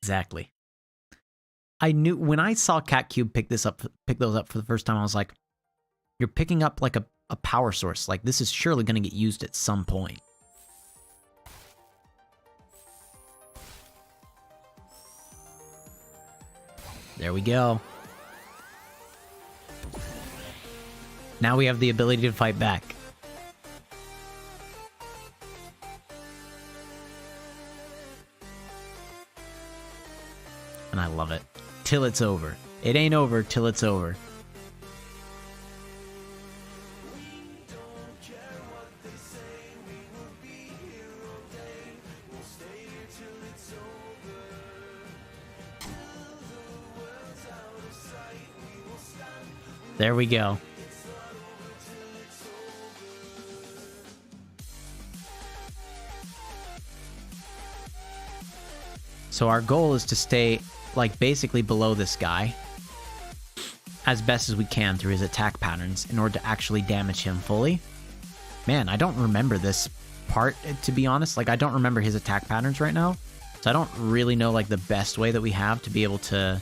Exactly. I knew when I saw Cat Cube pick those up for the first time, I was like, you're picking up like a power source. Like, this is surely going to get used at some point. There we go. Now we have the ability to fight back. And I love it. Till it's over. It ain't over till it's over. There we go. So our goal is to stay, like, basically below this guy as best as we can through his attack patterns in order to actually damage him fully. Man, I don't remember this part, to be honest. Like, I don't remember his attack patterns right now. So I don't really know, like, the best way that we have to be able to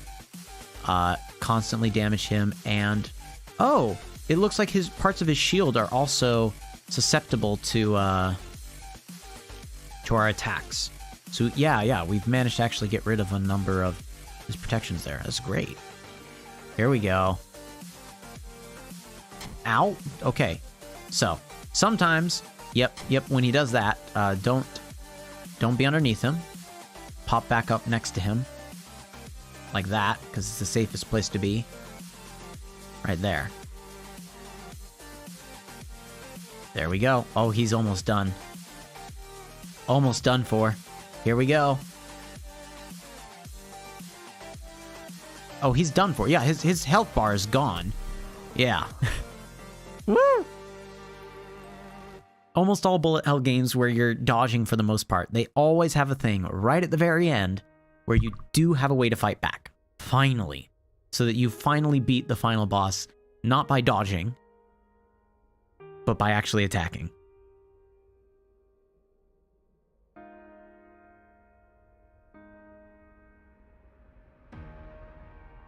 constantly damage him. And, oh, it looks like his parts of his shield are also susceptible to our attacks. So, yeah, we've managed to actually get rid of a number of his protections there. That's great. Here we go. Ow. Okay. So, sometimes, yep, when he does that, don't be underneath him. Pop back up next to him. Like that, because it's the safest place to be. Right there. There we go. Oh, he's almost done. Almost done for. Here we go. Oh, he's done for. Yeah, his health bar is gone. Yeah. Woo! Almost all bullet hell games where you're dodging for the most part, they always have a thing right at the very end where you do have a way to fight back. Finally. So that you finally beat the final boss, not by dodging, but by actually attacking.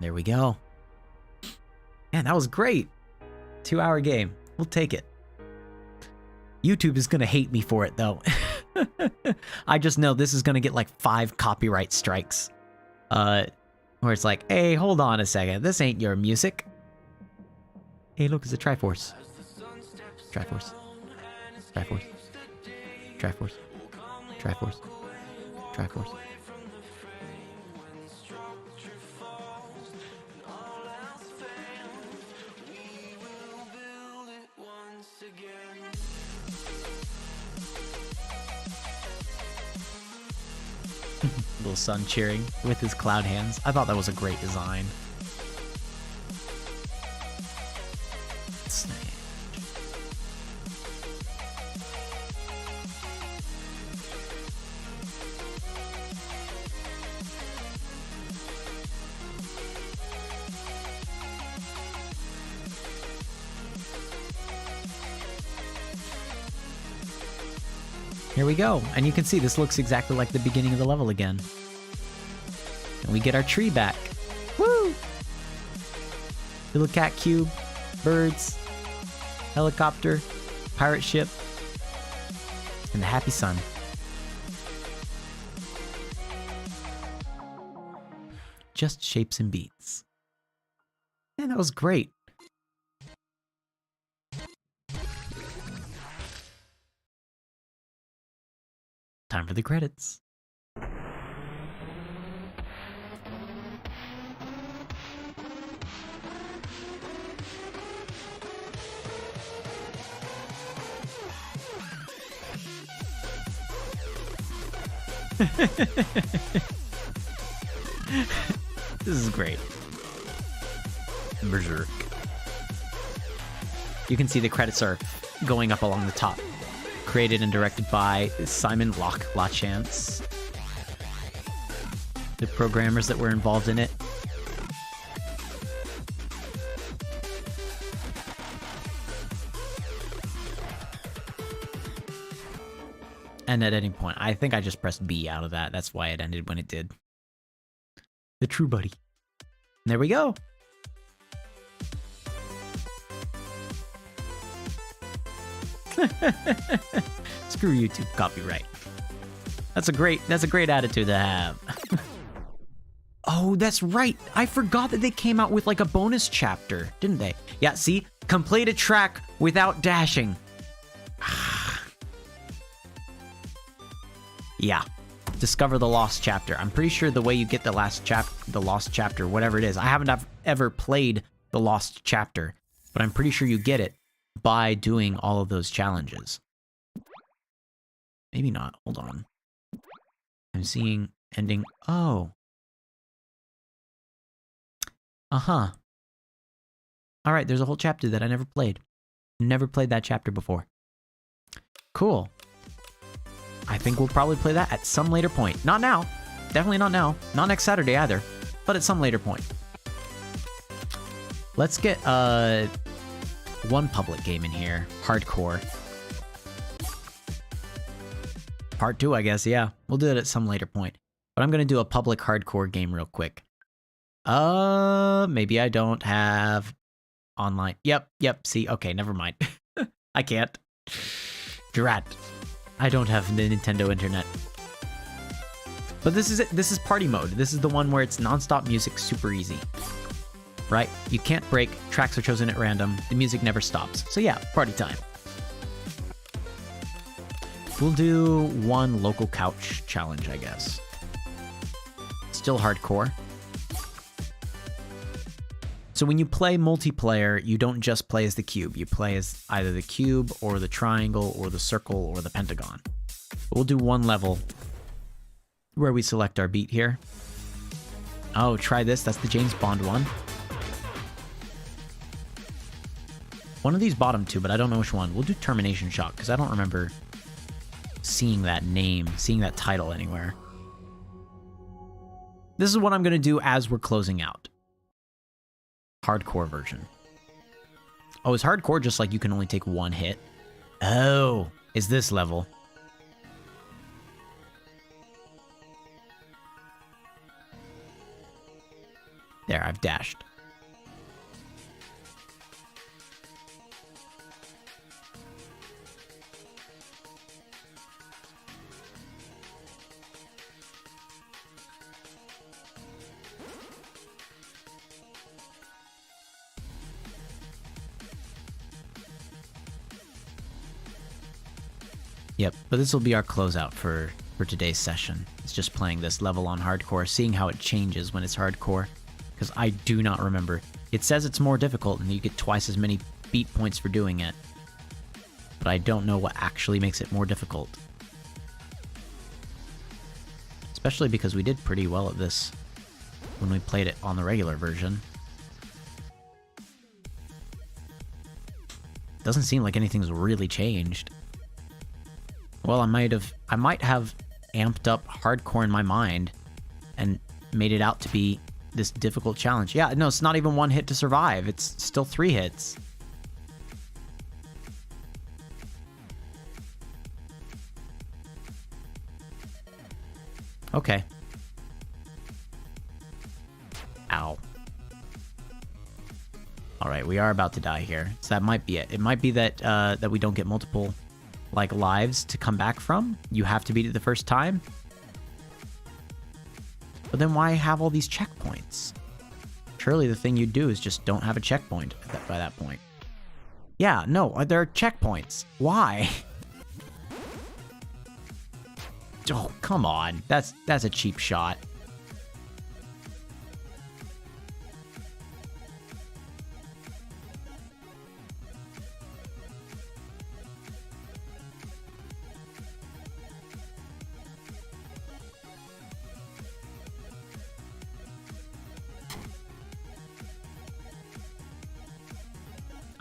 There we go. Man, that was great. 2-hour game. We'll take it. YouTube is going to hate me for it, though. I just know this is going to get like 5 copyright strikes. Where it's like, hey, hold on a second. This ain't your music. Hey, look, it's a Triforce. Triforce. Triforce. Triforce. Triforce. Triforce. Little son cheering with his cloud hands. I thought that was a great design. Snatch. Here we go, and you can see this looks exactly like the beginning of the level again. And we get our tree back. Woo! Little cat cube, birds, helicopter, pirate ship, and the happy sun. Just shapes and beats. Man, that was great. Time for the credits. This is great. Berserk. You can see the credits are going up along the top. Created and directed by Simon Lachance. The programmers that were involved in it. And at any point, I think I just pressed B out of that. That's why it ended when it did. The True Buddy. And there we go. Screw YouTube copyright. That's a great attitude to have. Oh, that's right. I forgot that they came out with like a bonus chapter, didn't they? Yeah, see? Complete a track without dashing. Yeah. Discover the lost chapter. I'm pretty sure the way you get the lost chapter, whatever it is. I haven't ever played the lost chapter, but I'm pretty sure you get it by doing all of those challenges. Maybe not. Hold on. I'm seeing ending. Oh. Uh-huh. All right, there's a whole chapter that I never played. Never played that chapter before. Cool. I think we'll probably play that at some later point. Not now. Definitely not now. Not next Saturday either. But at some later point. Let's get one public game in here. Hardcore. Part 2, I guess, yeah. We'll do it at some later point. But I'm going to do a public hardcore game real quick. Maybe I don't have online. Yep, see, okay, never mind. I can't. Drat. I don't have the Nintendo internet. But this is it. This is party mode. This is the one where it's non-stop music, super easy. Right? You can't break, tracks are chosen at random, the music never stops. So yeah, party time. We'll do one local couch challenge, I guess. Still hardcore. So when you play multiplayer, you don't just play as the cube. You play as either the cube or the triangle or the circle or the pentagon. But we'll do one level where we select our beat here. Oh, try this. That's the James Bond one. One of these bottom two, but I don't know which one. We'll do Termination Shock because I don't remember seeing that name, seeing that title anywhere. This is what I'm going to do as we're closing out. Hardcore version. Oh, is hardcore just like you can only take one hit? Oh, is this level? There, I've dashed. Yep, but this will be our closeout for today's session. It's just playing this level on hardcore, seeing how it changes when it's hardcore. Because I do not remember. It says it's more difficult and you get twice as many beat points for doing it. But I don't know what actually makes it more difficult. Especially because we did pretty well at this when we played it on the regular version. Doesn't seem like anything's really changed. Well, I might have amped up hardcore in my mind and made it out to be this difficult challenge. Yeah, no, it's not even one hit to survive. It's still 3 hits. Okay. Ow. All right, we are about to die here. So that might be it. It might be that that we don't get multiple like lives to come back from. You have to beat it the first time. But then why have all these checkpoints? Surely the thing you'd do is just don't have a checkpoint by that point. Yeah, no, there are checkpoints. Why? Oh, come on. That's a cheap shot.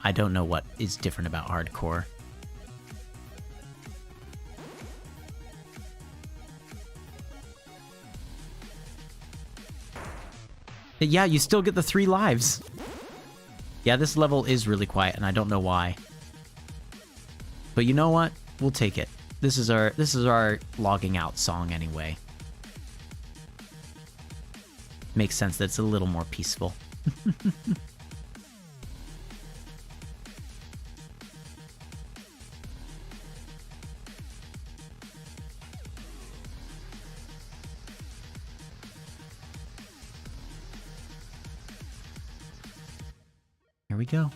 I don't know what is different about hardcore. Yeah, you still get the 3 lives. Yeah, this level is really quiet, and I don't know why. But you know what? We'll take it. This is our logging out song anyway. Makes sense that it's a little more peaceful. Here we go.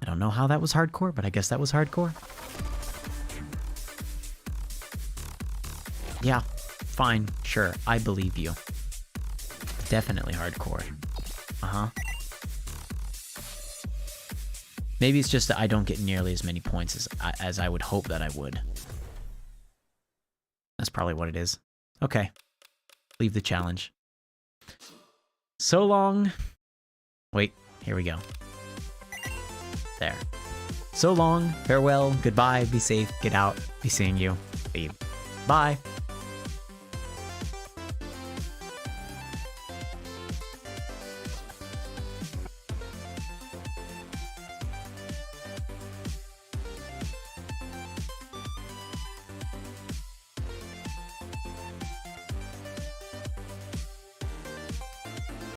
I don't know how that was hardcore, but I guess that was hardcore. Yeah, fine, sure, I believe you. Definitely hardcore. Uh-huh. Maybe it's just that I don't get nearly as many points as I would hope that I would. That's probably what it is. Okay. Leave the challenge. So long. Wait. Here we go. There. So long, farewell, goodbye, be safe, get out, be seeing you, leave. Bye.